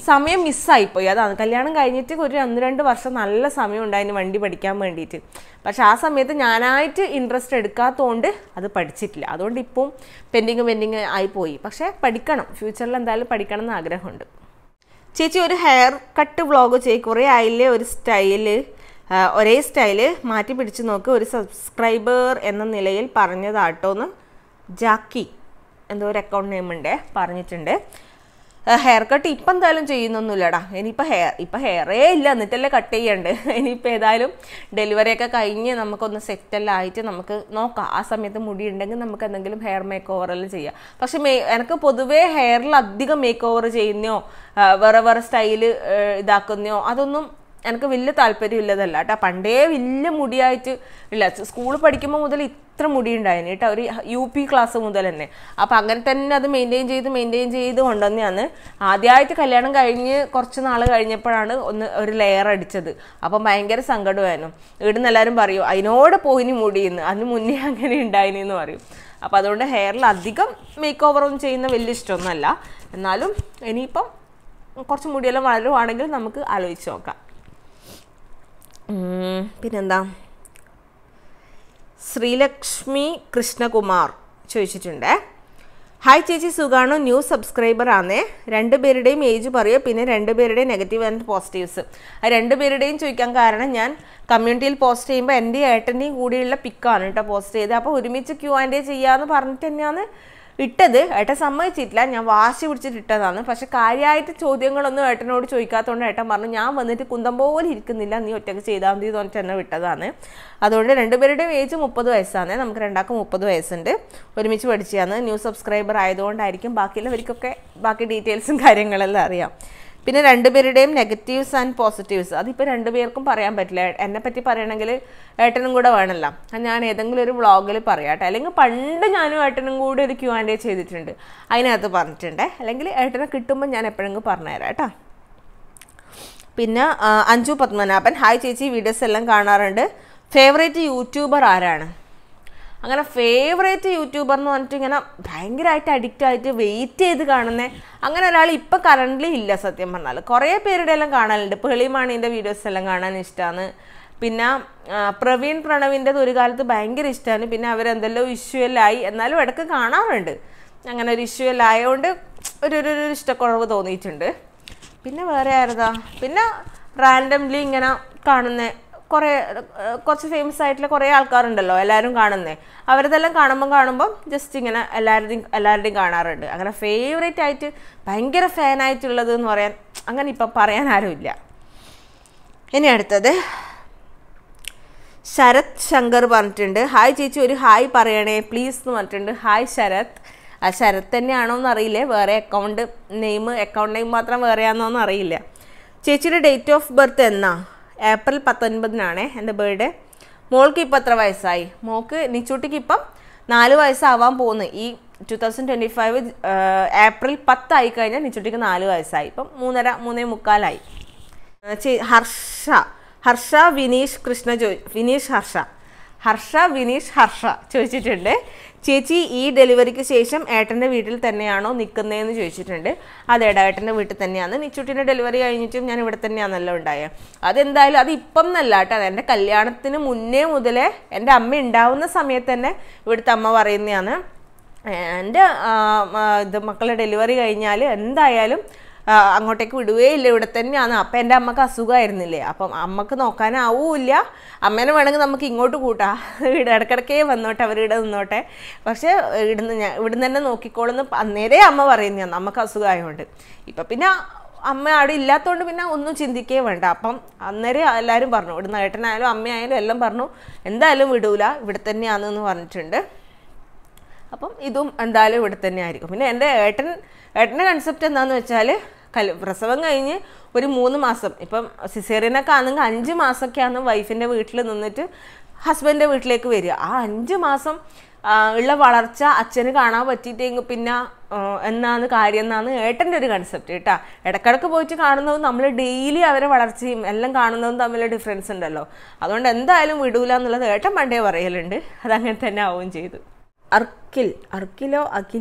സമയം മിസ്സായിപ്പോയി. അതാണ് കല്യാണം കഴിഞ്ഞിട്ട് ഒരു 1-2 വർഷം നല്ല സമയം ഉണ്ടായിരുന്നു വണ്ടി പഠിക്കാൻ വേണ്ടിയിട്ട്. പക്ഷെ ആ സമയത്ത് ഞാനായിട്ട് ഇൻട്രസ്റ്റ് എടുക്കാത്തതുകൊണ്ട് അത് പഠിച്ചിട്ടില്ല. അതുകൊണ്ട് ഇപ്പം പെൻഡിങ് ആയിപ്പോയി. പക്ഷേ പഠിക്കണം, ഫ്യൂച്ചറിൽ എന്തായാലും പഠിക്കണം എന്ന് ആഗ്രഹമുണ്ട്. ചേച്ചി ഒരു ഹെയർ കട്ട് വ്ളോഗ് ചെയ്യും, കുറേ ആയില്ലേ ഒരു ഒരേ സ്റ്റൈല് മാറ്റി പിടിച്ച് നോക്ക്, ഒരു സബ്സ്ക്രൈബർ എന്ന നിലയിൽ പറഞ്ഞതാട്ടോന്ന് ജാക്കി എന്തോ ഒരു അക്കൗണ്ട് നെയിം ഉണ്ട് പറഞ്ഞിട്ടുണ്ട്. ഹെയർ കട്ട് ഇപ്പം എന്തായാലും ചെയ്യുന്നൊന്നുമില്ലടാ. ഇപ്പം ഹെയറേ ഇല്ല, എന്നിട്ടല്ലേ കട്ട് ചെയ്യണ്ട്. ഇനിയിപ്പോൾ ഏതായാലും ഡെലിവറിയൊക്കെ കഴിഞ്ഞ് നമുക്കൊന്ന് സെറ്റെല്ലാം ആയിട്ട് നമുക്ക് നോക്കാം. ആ സമയത്ത് മുടി ഉണ്ടെങ്കിൽ നമുക്ക് എന്തെങ്കിലും ഹെയർ മേക്ക് ഓവറെല്ലാം ചെയ്യാം. പക്ഷെ എനിക്ക് പൊതുവേ ഹെയറിൽ അധികം മേക്ക് ഓവർ ചെയ്യുന്നോ വേറെ സ്റ്റൈല് ഇതാക്കുന്നോ അതൊന്നും എനിക്ക് വലിയ താല്പര്യമില്ലതല്ല കേട്ടോ. പണ്ടേ വലിയ മുടിയായിട്ട് ഇല്ല. സ്കൂളിൽ പഠിക്കുമ്പോൾ മുതൽ ഇത്ര മുടി ഉണ്ടായിരുന്നു കേട്ടോ, ഒരു UP ക്ലാസ് മുതൽ തന്നെ. അപ്പം അങ്ങനെ തന്നെ അത് മെയിൻറ്റെയിൻ ചെയ്ത് കൊണ്ടുവന്നെയാണ്. ആദ്യമായിട്ട് കല്യാണം കഴിഞ്ഞ് കുറച്ച് നാൾ കഴിഞ്ഞപ്പോഴാണ് ഒരു ലെയർ അടിച്ചത്. അപ്പം ഭയങ്കര സങ്കടമായിരുന്നു. ഇവിടുന്ന് എല്ലാവരും പറയും അതിനോട് പോയിനി മുടിയെന്ന്, അതിന് മുന്നേ അങ്ങനെ ഉണ്ടായിനെന്ന് പറയും. അപ്പം അതുകൊണ്ട് ഹെയറിൽ അധികം മേക്ക് ഓവറൊന്നും ചെയ്യുന്ന വലിയ ഇഷ്ടമൊന്നുമല്ല. എന്നാലും ഇനിയിപ്പം കുറച്ച് മുടിയെല്ലാം വളരുവാണെങ്കിൽ നമുക്ക് ആലോചിച്ച് നോക്കാം. പിന്നെന്താ, ശ്രീലക്ഷ്മി കൃഷ്ണകുമാർ ചോദിച്ചിട്ടുണ്ട്. ഹായ് ചേച്ചി, സുഖാണോ? ന്യൂ സബ്സ്ക്രൈബർ ആണേ. 2 പേരുടെയും ഏജ് പറയുക, പിന്നെ 2 പേരുടെയും നെഗറ്റീവ് ആൻഡ് പോസിറ്റീവ്സ്. ആ 2 പേരുടെയും ചോദിക്കാൻ കാരണം ഞാൻ കമ്മ്യൂണിറ്റിയിൽ പോസ്റ്റ് ചെയ്യുമ്പോൾ എൻ്റെ ഏട്ടൻ്റെയും കൂടിയുള്ള പിക്കാണ് കേട്ടോ പോസ്റ്റ് ചെയ്തത്. അപ്പോൾ ഒരുമിച്ച് Q&A ചെയ്യാമെന്ന് പറഞ്ഞിട്ട് തന്നെയാണ് ഇട്ടത് ഏട്ടൻ സമ്മതിച്ചിട്ടില്ല, ഞാൻ വാശി പിടിച്ചിട്ട് ഇട്ടതാണ്. പക്ഷെ കാര്യമായിട്ട് ചോദ്യങ്ങളൊന്നും ഏട്ടനോട് ചോദിക്കാത്തതുകൊണ്ട് ഏട്ടൻ പറഞ്ഞു ഞാൻ വന്നിട്ട് കുന്തം പോലെ ഇരിക്കുന്നില്ല, നീ ഒറ്റയ്ക്ക് ചെയ്താൽ മതി എന്ന് പറഞ്ഞിട്ട് എന്നെ വിട്ടതാണ്. അതുകൊണ്ട് രണ്ടുപേരുടെയും ഏജ് 30 വയസ്സാണ്. നമുക്ക് രണ്ടാൾക്കും 30 വയസ്സുണ്ട്. ഒരുമിച്ച് പഠിച്ചതാണ്. ന്യൂ സബ്സ്ക്രൈബർ ആയതുകൊണ്ടായിരിക്കും ബാക്കിയുള്ളവർക്കൊക്കെ ബാക്കി ഡീറ്റെയിൽസും കാര്യങ്ങളെല്ലാം അറിയാം. പിന്നെ രണ്ടുപേരുടെയും നെഗറ്റീവ്സ് ആൻഡ് പോസിറ്റീവ്സ് അതിപ്പോൾ രണ്ടുപേർക്കും പറയാൻ പറ്റില്ല. എന്നെ പറ്റി പറയണമെങ്കിൽ ഏട്ടനും കൂടെ വേണമല്ലോ. ഞാൻ ഏതെങ്കിലും ഒരു വ്ളോഗിൽ പറയാട്ടെ, അല്ലെങ്കിൽ പണ്ട് ഞാനും ഏട്ടനും കൂടി ഒരു Q&A ചെയ്തിട്ടുണ്ട്, അതിനകത്ത് പറഞ്ഞിട്ടുണ്ട്. അല്ലെങ്കിൽ ഏട്ടനെ കിട്ടുമ്പോൾ ഞാൻ എപ്പോഴെങ്കിലും പറഞ്ഞുതരാം കേട്ടോ. പിന്നെ അഞ്ജു പത്മനാഭൻ, ഹായ് ചേച്ചി, വീഡിയോസ് എല്ലാം കാണാറുണ്ട്. ഫേവറേറ്റ് യൂട്യൂബർ ആരാണ്? അങ്ങനെ ഫേവറേറ്റ് യൂട്യൂബർ എന്ന് പറഞ്ഞിട്ട് ഇങ്ങനെ ഭയങ്കരമായിട്ട് അഡിക്റ്റ് ആയിട്ട് വെയിറ്റ് ചെയ്ത് കാണുന്ന അങ്ങനെ ഒരാൾ ഇപ്പം കറൻ്റ്ലി ഇല്ല സത്യം പറഞ്ഞാൽ. കുറേ പേരുടെ എല്ലാം കാണാനുണ്ട്. പേളിമാണീൻ്റെ വീഡിയോസ് എല്ലാം കാണാൻ ഇഷ്ടമാണ്. പിന്നെ പ്രവീൺ പ്രണവിൻ്റെത് ഒരു കാലത്ത് ഭയങ്കര ഇഷ്ടമാണ്. പിന്നെ അവരെന്തെല്ലോ ഇഷ്യൂലായി, എന്നാലും ഇടയ്ക്ക് കാണാറുണ്ട്. അങ്ങനെ ഒരു ഇഷ്യൂലായതുകൊണ്ട് ഒരു ഇഷ്ടക്കുറവ് തോന്നിയിട്ടുണ്ട്. പിന്നെ വേറെ ആരതാ? പിന്നെ റാൻഡംലി ഇങ്ങനെ കാണുന്ന കുറച്ച് ഫേമസ് ആയിട്ടുള്ള കുറേ ആൾക്കാരുണ്ടല്ലോ എല്ലാവരും കാണുന്നേ, അവരതെല്ലാം കാണുമ്പം ജസ്റ്റ് ഇങ്ങനെ എല്ലാവരുടെയും കാണാറുണ്ട്. അങ്ങനെ ഫേവറേറ്റ് ആയിട്ട് ഭയങ്കര ഫാനായിട്ടുള്ളത് എന്ന് പറയാൻ അങ്ങനെ ഇപ്പം പറയാൻ ആരുമില്ല. ഇനി അടുത്തത് ശരത് ശങ്കർ പറഞ്ഞിട്ടുണ്ട്, ഹായ് ചേച്ചി ഒരു ഹായ് പറയണേ പ്ലീസ് എന്ന് പറഞ്ഞിട്ടുണ്ട്. ഹായ് ശരത്. ആ ശരത് തന്നെയാണോ എന്നറിയില്ലേ, വേറെ അക്കൗണ്ട് നെയിം മാത്രം വേറെയാണെന്നൊന്നും അറിയില്ല. ചേച്ചിയുടെ ഡേറ്റ് ഓഫ് ബർത്ത് എന്നാ? ഏപ്രിൽ 19 എൻ്റെ ബർത്ത്ഡേ. മോൾക്ക് ഇപ്പം എത്ര വയസ്സായി? മോൾക്ക് നിച്ചൂട്ടിക്ക് ഇപ്പം 4 വയസ്സാവാൻ പോകുന്നു. ഈ 2025 ഏപ്രിൽ 10 ആയി കഴിഞ്ഞാൽ നിച്ചൂട്ടിക്ക് 4 വയസ്സായി. ഇപ്പം 3:45. ഹർഷ വിനീഷ് കൃഷ്ണ ഹർഷ ചോദിച്ചിട്ടുണ്ട്, ചേച്ചി ഈ ഡെലിവറിക്ക് ശേഷം ഏട്ടൻ്റെ വീട്ടിൽ തന്നെയാണോ നിൽക്കുന്നതെന്ന് ചോദിച്ചിട്ടുണ്ട്. അതേടാ, ഏട്ടൻ്റെ വീട്ടിൽ തന്നെയാണ്. നിച്ചൂട്ടിൻ്റെ ഡെലിവറി കഴിഞ്ഞിട്ടും ഞാൻ ഇവിടെ തന്നെയാണല്ലോ ഉണ്ടായത്. അതെന്തായാലും അത് ഇപ്പം എന്നല്ല കേട്ടോ, എൻ്റെ കല്യാണത്തിന് മുന്നേ മുതലേ എൻ്റെ അമ്മ ഉണ്ടാവുന്ന സമയത്ത് തന്നെ ഇവിടുത്തെ അമ്മ പറയുന്നതാണ്, എൻ്റെ മക്കളുടെ ഡെലിവറി കഴിഞ്ഞാൽ എന്തായാലും അങ്ങോട്ടേക്ക് വിടുകയില്ല, ഇവിടെ തന്നെയാണ്. അപ്പം എൻ്റെ അമ്മക്ക് അസുഖമായിരുന്നില്ലേ, അപ്പം അമ്മക്ക് നോക്കാനാവൂല്ല. അമ്മേനെ വേണമെങ്കിൽ നമുക്ക് ഇങ്ങോട്ട് കൂട്ടാം, ഇടയ്ക്കിടയ്ക്കേ വന്നോട്ടെ, അവരിവിടെ നിന്നോട്ടെ, പക്ഷേ ഇവിടുന്ന് തന്നെ നോക്കിക്കോളെന്ന് അന്നേരേ അമ്മ പറയുന്നതാണ്, നമുക്ക് അസുഖമായതുകൊണ്ട്. ഇപ്പം പിന്നെ അമ്മ അവിടെ ഇല്ലാത്തതുകൊണ്ട് പിന്നെ ഒന്നും ചിന്തിക്കേ വേണ്ട. അപ്പം അന്നേരം എല്ലാവരും പറഞ്ഞു, ഇവിടുന്ന് ഏട്ടനായാലും അമ്മയായാലും എല്ലാം പറഞ്ഞു എന്തായാലും വിടൂല, ഇവിടെ തന്നെയാണെന്ന് പറഞ്ഞിട്ടുണ്ട്. അപ്പം ഇതും എന്തായാലും ഇവിടെ തന്നെ ആയിരിക്കും. പിന്നെ എൻ്റെ ഏട്ടൻ്റെ കൺസെപ്റ്റ് എന്താണെന്ന് വെച്ചാൽ പ്രസവം കഴിഞ്ഞ് ഒരു 3 മാസം, ഇപ്പം സിസേറിയനൊക്കെ ആണെങ്കിൽ 5 മാസമൊക്കെയാണ് വൈഫിൻ്റെ വീട്ടിൽ നിന്നിട്ട് ഹസ്ബൻഡിൻ്റെ വീട്ടിലേക്ക് വരിക. ആ 5 മാസം ഉള്ള വളർച്ച അച്ഛന് കാണാൻ പറ്റിയിട്ടെങ്കിൽ പിന്നെ എന്നാണ് കാര്യം എന്നാണ് ഏട്ടൻ്റെ ഒരു കൺസെപ്റ്റ് കേട്ടോ. ഇടയ്ക്കിടയ്ക്ക് പോയിട്ട് കാണുന്നതും നമ്മൾ ഡെയിലി അവരെ വളർച്ചയും എല്ലാം കാണുന്നതും തമ്മിലുള്ള ഡിഫറൻസ് ഉണ്ടല്ലോ. അതുകൊണ്ട് എന്തായാലും വിടൂല എന്നുള്ളത് ഏട്ടൻ പണ്ടേ പറയലുണ്ട്. അതങ്ങനെ തന്നെ ആവുകയും ചെയ്തു. അർക്കിലോ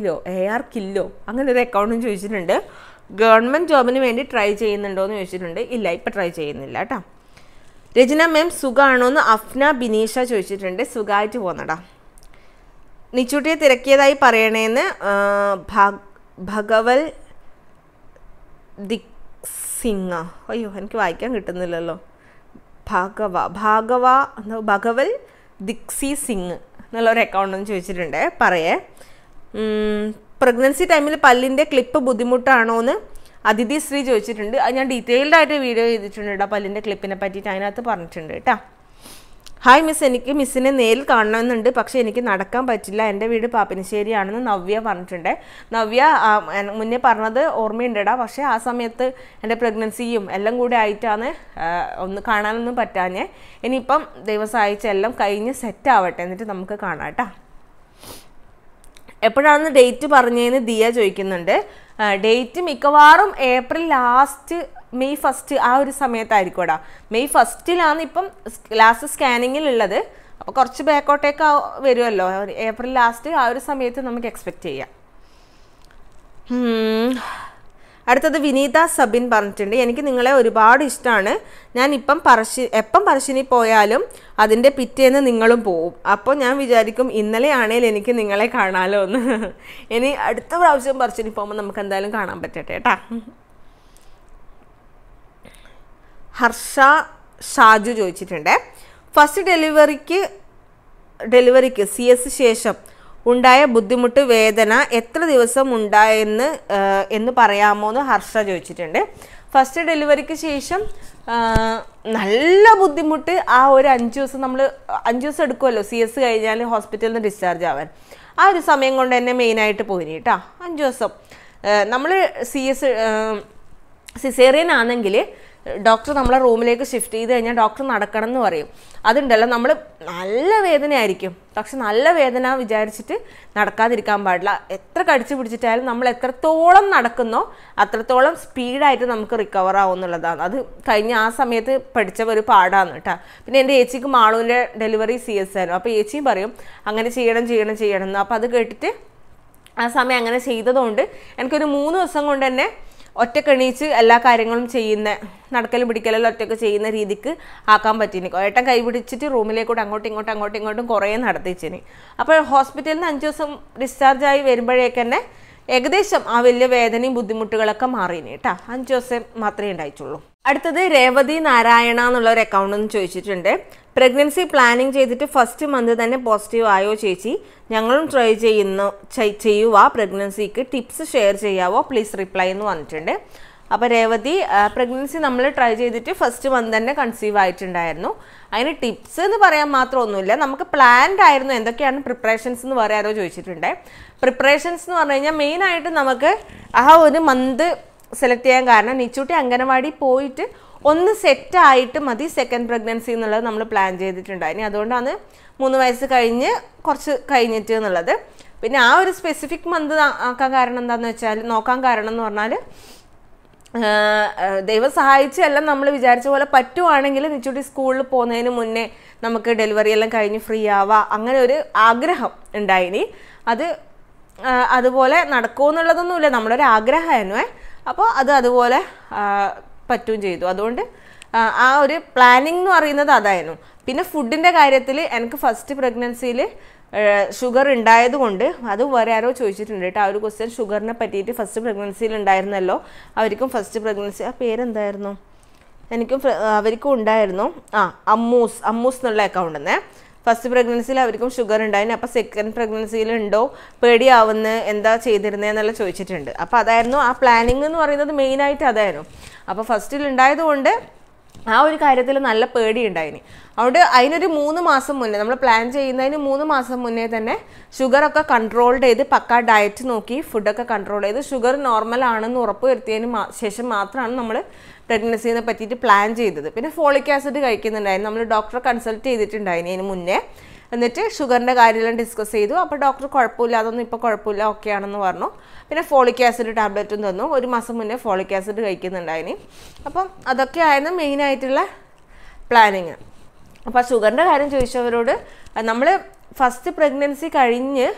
AR കില്ലോ അങ്ങനെ ഒരു അക്കൗണ്ടും ചോദിച്ചിട്ടുണ്ട്. ഗവൺമെൻറ് ജോബിന് വേണ്ടി ട്രൈ ചെയ്യുന്നുണ്ടോ എന്ന് ചോദിച്ചിട്ടുണ്ട്. ഇല്ല, ഇപ്പം ട്രൈ ചെയ്യുന്നില്ല കേട്ടോ. രചന മാം സുഖമാണോ എന്ന് അഫ്ന ബിനീഷ ചോദിച്ചിട്ടുണ്ട്. സുഖമായിട്ട് പോന്നടാ. നിച്ചൂട്ടിയെ തിരക്കിയതായി പറയണേന്ന് ഭഗവൽ ദിക്സിംഗ്. അയ്യോ, എനിക്ക് വായിക്കാൻ കിട്ടുന്നില്ലല്ലോ. ഭഗവൽ ദിക്സി സിംഗ് എന്നുള്ളൊരു അക്കൗണ്ടെന്ന് ചോദിച്ചിട്ടുണ്ട്. പറയേ, പ്രഗ്നൻസി ടൈമിൽ പല്ലിൻ്റെ ക്ലിപ്പ് ബുദ്ധിമുട്ടാണോ എന്ന് അതിഥി ശ്രീ ചോദിച്ചിട്ടുണ്ട്. അത് ഞാൻ ഡീറ്റെയിൽഡ് ആയിട്ട് വീഡിയോ ചെയ്തിട്ടുണ്ട് കേട്ടോ, പല്ലിൻ്റെ ക്ലിപ്പിനെ പറ്റിയിട്ട് അതിനകത്ത് പറഞ്ഞിട്ടുണ്ട് കേട്ടോ. ഹായ് മിസ്, എനിക്ക് മിസ്സിനെ നേരിൽ കാണണമെന്നുണ്ട്, പക്ഷേ എനിക്ക് നടക്കാൻ പറ്റില്ല. എൻ്റെ വീട് പാപ്പിനിശ്ശേരിയാണെന്ന് നവ്യ പറഞ്ഞിട്ടുണ്ട്. നവ്യ മുന്നേ പറഞ്ഞത് ഓർമ്മയുണ്ടടാ, പക്ഷേ ആ സമയത്ത് എൻ്റെ പ്രഗ്നൻസിയും എല്ലാം കൂടെ ആയിട്ടാണ് ഒന്ന് കാണാനൊന്നും പറ്റാഞ്ഞേ. ഇനിയിപ്പം ദിവസം ആഴ്ച എല്ലാം കഴിഞ്ഞ് സെറ്റ് ആവട്ടെ, എന്നിട്ട് നമുക്ക് കാണാം കേട്ടോ. എപ്പോഴാണ് ഡേറ്റ് പറഞ്ഞതെന്ന് ദിയ ചോദിക്കുന്നുണ്ട്. ഡേറ്റ് മിക്കവാറും ഏപ്രിൽ ലാസ്റ്റ് മെയ് 1 ആ ഒരു സമയത്തായിരിക്കുംടാ. മെയ് 1 ഇപ്പം ലാസ്റ്റ് സ്കാനിങ്ങിലുള്ളത്. അപ്പോൾ കുറച്ച് ബാക്കോട്ടേക്ക് വരുമല്ലോ. ഏപ്രിൽ ലാസ്റ്റ് ആ ഒരു സമയത്ത് നമുക്ക് എക്സ്പെക്റ്റ് ചെയ്യാം. അടുത്തത് വിനീത സബിൻ പറഞ്ഞിട്ടുണ്ട്, എനിക്ക് നിങ്ങളെ ഒരുപാട് ഇഷ്ടമാണ്. ഞാൻ എപ്പം പറശ്ശിനി പോയാലും അതിൻ്റെ പിറ്റേന്ന് നിങ്ങളും പോവും. അപ്പോൾ ഞാൻ വിചാരിക്കും ഇന്നലെയാണേൽ എനിക്ക് നിങ്ങളെ കാണാമല്ലോ എന്ന്. ഇനി അടുത്ത പ്രാവശ്യം പറശ്ശിനി പോകുമ്പോൾ നമുക്ക് എന്തായാലും കാണാൻ പറ്റട്ടെ കേട്ടാ. ഹർഷ ഷാജു ചോദിച്ചിട്ടുണ്ട്, ഫസ്റ്റ് ഡെലിവറിക്ക് CS ശേഷം ഉണ്ടായ ബുദ്ധിമുട്ട് വേദന എത്ര ദിവസം ഉണ്ടായെന്ന് പറയാമോ എന്ന് ഹർഷ ചോദിച്ചിട്ടുണ്ട്. ഫസ്റ്റ് ഡെലിവറിക്ക് ശേഷം നല്ല ബുദ്ധിമുട്ട് ആ ഒരു 5 ദിവസം, നമ്മൾ 5 ദിവസം എടുക്കുമല്ലോ CS കഴിഞ്ഞാൽ ഹോസ്പിറ്റലിൽ നിന്ന് ഡിസ്ചാർജ് ആവാൻ. ആ ഒരു സമയം കൊണ്ട് തന്നെ മെയിനായിട്ട് പോയിന് കേട്ടോ. 5 ദിവസം നമ്മൾ സിസേറിയൻ ആണെങ്കിൽ ഡോക്ടർ നമ്മളെ റൂമിലേക്ക് ഷിഫ്റ്റ് ചെയ്ത് കഴിഞ്ഞാൽ ഡോക്ടർ നടക്കണം എന്ന് പറയും. അതുണ്ടല്ലോ, നമ്മൾ നല്ല വേദനയായിരിക്കും, പക്ഷെ നല്ല വേദന വിചാരിച്ചിട്ട് നടക്കാതിരിക്കാൻ പാടില്ല. എത്ര കടിച്ചു പിടിച്ചിട്ടായാലും നമ്മൾ എത്രത്തോളം നടക്കുന്നോ അത്രത്തോളം സ്പീഡായിട്ട് നമുക്ക് റിക്കവർ ആവും എന്നുള്ളതാണ്. അത് കഴിഞ്ഞ ആ സമയത്ത് പഠിച്ച ഒരു പാടാണ് കേട്ടോ. പിന്നെ എൻ്റെ ചേച്ചിക്ക് മാളുവിൻ്റെ ഡെലിവറി CS ആയിരുന്നു. അപ്പോൾ ചേച്ചിയും പറയും അങ്ങനെ ചെയ്യണം എന്ന്. അപ്പോൾ അത് കേട്ടിട്ട് ആ സമയം അങ്ങനെ ചെയ്തതുകൊണ്ട് എനിക്കൊരു 3 ദിവസം കൊണ്ട് തന്നെ ഒറ്റക്കെണീച്ച് എല്ലാ കാര്യങ്ങളും ചെയ്യുന്ന, നടക്കലും പിടിക്കലെല്ലാം ഒറ്റയ്ക്ക് ചെയ്യുന്ന രീതിക്ക് ആക്കാൻ പറ്റിനി. ഏട്ടൻ കൈ പിടിച്ചിട്ട് റൂമിലേക്കൂടെ അങ്ങോട്ടും ഇങ്ങോട്ടും കുറേ നടത്തിച്ചിന്. അപ്പോൾ ഹോസ്പിറ്റലിൽ നിന്ന് 5 ദിവസം ഡിസ്ചാർജായി വരുമ്പോഴേക്ക് തന്നെ ഏകദേശം ആ വലിയ വേദനയും ബുദ്ധിമുട്ടുകളൊക്കെ മാറിയിന് കേട്ടോ. 5 ദിവസം മാത്രമേ ഉണ്ടായിട്ടുള്ളൂ. അടുത്തത് രേവതി നാരായണ എന്നുള്ള ഒരു അക്കൗണ്ടിൽ നിന്ന് ചോദിച്ചിട്ടുണ്ട്. പ്രഗ്നൻസി പ്ലാനിങ് ചെയ്തിട്ട് ഫസ്റ്റ് മന്ത് തന്നെ പോസിറ്റീവ് ആയോ ചേച്ചി? ഞങ്ങളും ട്രൈ ചെയ്യുക. പ്രഗ്നൻസിക്ക് ടിപ്സ് ഷെയർ ചെയ്യാവോ പ്ലീസ് റിപ്ലൈ എന്ന് പറഞ്ഞിട്ടുണ്ട്. അപ്പോൾ രേവതി, പ്രഗ്നൻസി നമ്മൾ ട്രൈ ചെയ്തിട്ട് ഫസ്റ്റ് മന്ത് തന്നെ കൺസീവ് ആയിട്ടുണ്ടായിരുന്നു. അതിന് ടിപ്സ് എന്ന് പറയാൻ മാത്രം ഒന്നുമില്ല. നമുക്ക് പ്ലാൻഡ് ആയിരുന്നു. എന്തൊക്കെയാണ് പ്രിപ്പറേഷൻസ് എന്ന് പറയാറോ ചോദിച്ചിട്ടുണ്ട്. പ്രിപ്പറേഷൻസ് എന്ന് പറഞ്ഞു കഴിഞ്ഞാൽ മെയിനായിട്ട് നമുക്ക് ആ ഒരു മന്ത് സെലക്ട് ചെയ്യാൻ കാരണം നിച്ചൂട്ടി അംഗനവാടി പോയിട്ട് ഒന്ന് സെറ്റായിട്ട് മതി സെക്കൻഡ് പ്രഗ്നൻസി എന്നുള്ളത് നമ്മൾ പ്ലാൻ ചെയ്തിട്ടുണ്ടായിരുന്നു. അതുകൊണ്ടാണ് 3 വയസ്സ് കഴിഞ്ഞ് കുറച്ച് കഴിഞ്ഞിട്ട് എന്നുള്ളത്. പിന്നെ ആ ഒരു സ്പെസിഫിക് മന്ത് ആക്കാൻ കാരണം എന്താണെന്ന് വെച്ചാൽ, നോക്കാൻ കാരണം എന്ന് പറഞ്ഞാൽ ദൈവം സഹായിച്ച് എല്ലാം നമ്മൾ വിചാരിച്ച പോലെ പറ്റുവാണെങ്കിൽ നിച്ചൂട്ടി സ്കൂളിൽ പോകുന്നതിന് മുന്നേ നമുക്ക് ഡെലിവറി എല്ലാം കഴിഞ്ഞ് ഫ്രീ ആവാം, അങ്ങനെ ഒരു ആഗ്രഹം ഉണ്ടായിനി. അതുപോലെ നടക്കുമെന്നുള്ളതൊന്നുമില്ല, നമ്മളൊരു ആഗ്രഹമായിരുന്നു. അപ്പോൾ അതുപോലെ പറ്റുകയും ചെയ്തു. അതുകൊണ്ട് ആ ഒരു പ്ലാനിങ് എന്ന് പറയുന്നത് അതായിരുന്നു. പിന്നെ ഫുഡിൻ്റെ കാര്യത്തിൽ എനിക്ക് ഫസ്റ്റ് പ്രഗ്നൻസിയിൽ ഷുഗർ ഉണ്ടായതുകൊണ്ട് അത് വേറെ ആരോ ചോദിച്ചിട്ടുണ്ട് കേട്ടോ. ആ ഒരു ക്വസ്റ്റ്യൻ ഷുഗറിനെ പറ്റിയിട്ട് ഫസ്റ്റ് പ്രഗ്നൻസിയിൽ ഉണ്ടായിരുന്നല്ലോ. അവർക്കും ഫസ്റ്റ് പ്രഗ്നൻസി, ആ പേരെന്തായിരുന്നു, അവർക്കും ഉണ്ടായിരുന്നു. അമ്മൂസ് എന്നുള്ള അക്കൗണ്ടിൽ നിന്ന് ഫസ്റ്റ് പ്രഗ്നൻസിയിൽ അവർക്കും ഷുഗർ ഉണ്ടായിരുന്നു. അപ്പോൾ സെക്കൻഡ് പ്രഗ്നൻസിയിൽ ഉണ്ടോ, പേടിയാവുന്ന എന്താ ചെയ്തിരുന്നതെന്നെല്ലാം ചോദിച്ചിട്ടുണ്ട്. അപ്പോൾ അതായിരുന്നു ആ പ്ലാനിങ് എന്ന് പറയുന്നത്, മെയിനായിട്ട് അതായിരുന്നു. അപ്പോൾ ഫസ്റ്റിൽ ഉണ്ടായതുകൊണ്ട് ആ ഒരു കാര്യത്തിൽ നല്ല പേടി ഉണ്ടായിന്. അതുകൊണ്ട് അതിനൊരു 3 മാസം മുന്നേ, നമ്മൾ പ്ലാൻ ചെയ്യുന്നതിന് 3 മാസം മുന്നേ തന്നെ ഷുഗറൊക്കെ കൺട്രോൾഡ് ചെയ്ത് പക്ക ഡയറ്റ് നോക്കി ഫുഡൊക്കെ കൺട്രോൾ ചെയ്ത് ഷുഗർ നോർമൽ ആണെന്ന് ഉറപ്പ് വരുത്തിയതിന് ശേഷം മാത്രമാണ് നമ്മൾ പ്രഗ്നൻസിനെ പറ്റിയിട്ട് പ്ലാൻ ചെയ്തത്. പിന്നെ ഫോളിക് ആസിഡ് കഴിക്കുന്നുണ്ടായിരുന്നു. നമ്മൾ ഡോക്ടറെ കൺസൾട്ട് ചെയ്തിട്ടുണ്ടായിരുന്നു അതിന് മുന്നേ. എന്നിട്ട് ഷുഗറിൻ്റെ കാര്യമെല്ലാം ഡിസ്കസ് ചെയ്തു. അപ്പോൾ ഡോക്ടർ കുഴപ്പമില്ല, അതൊന്നും ഇപ്പോൾ കുഴപ്പമില്ല, ഓക്കെ ആണെന്ന് പറഞ്ഞു. പിന്നെ ഫോളിക് ആസിഡ് ടാബ്ലറ്റും തന്നു. 1 മാസം മുന്നേ ഫോളിക് ആസിഡ് കഴിക്കുന്നുണ്ടായിന്. അപ്പം അതൊക്കെ ആയിരുന്നു മെയിനായിട്ടുള്ള പ്ലാനിങ്. അപ്പോൾ ഷുഗറിൻ്റെ കാര്യം ചോദിച്ചവരോട്, നമ്മൾ ഫസ്റ്റ് പ്രഗ്നൻസി കഴിഞ്ഞ്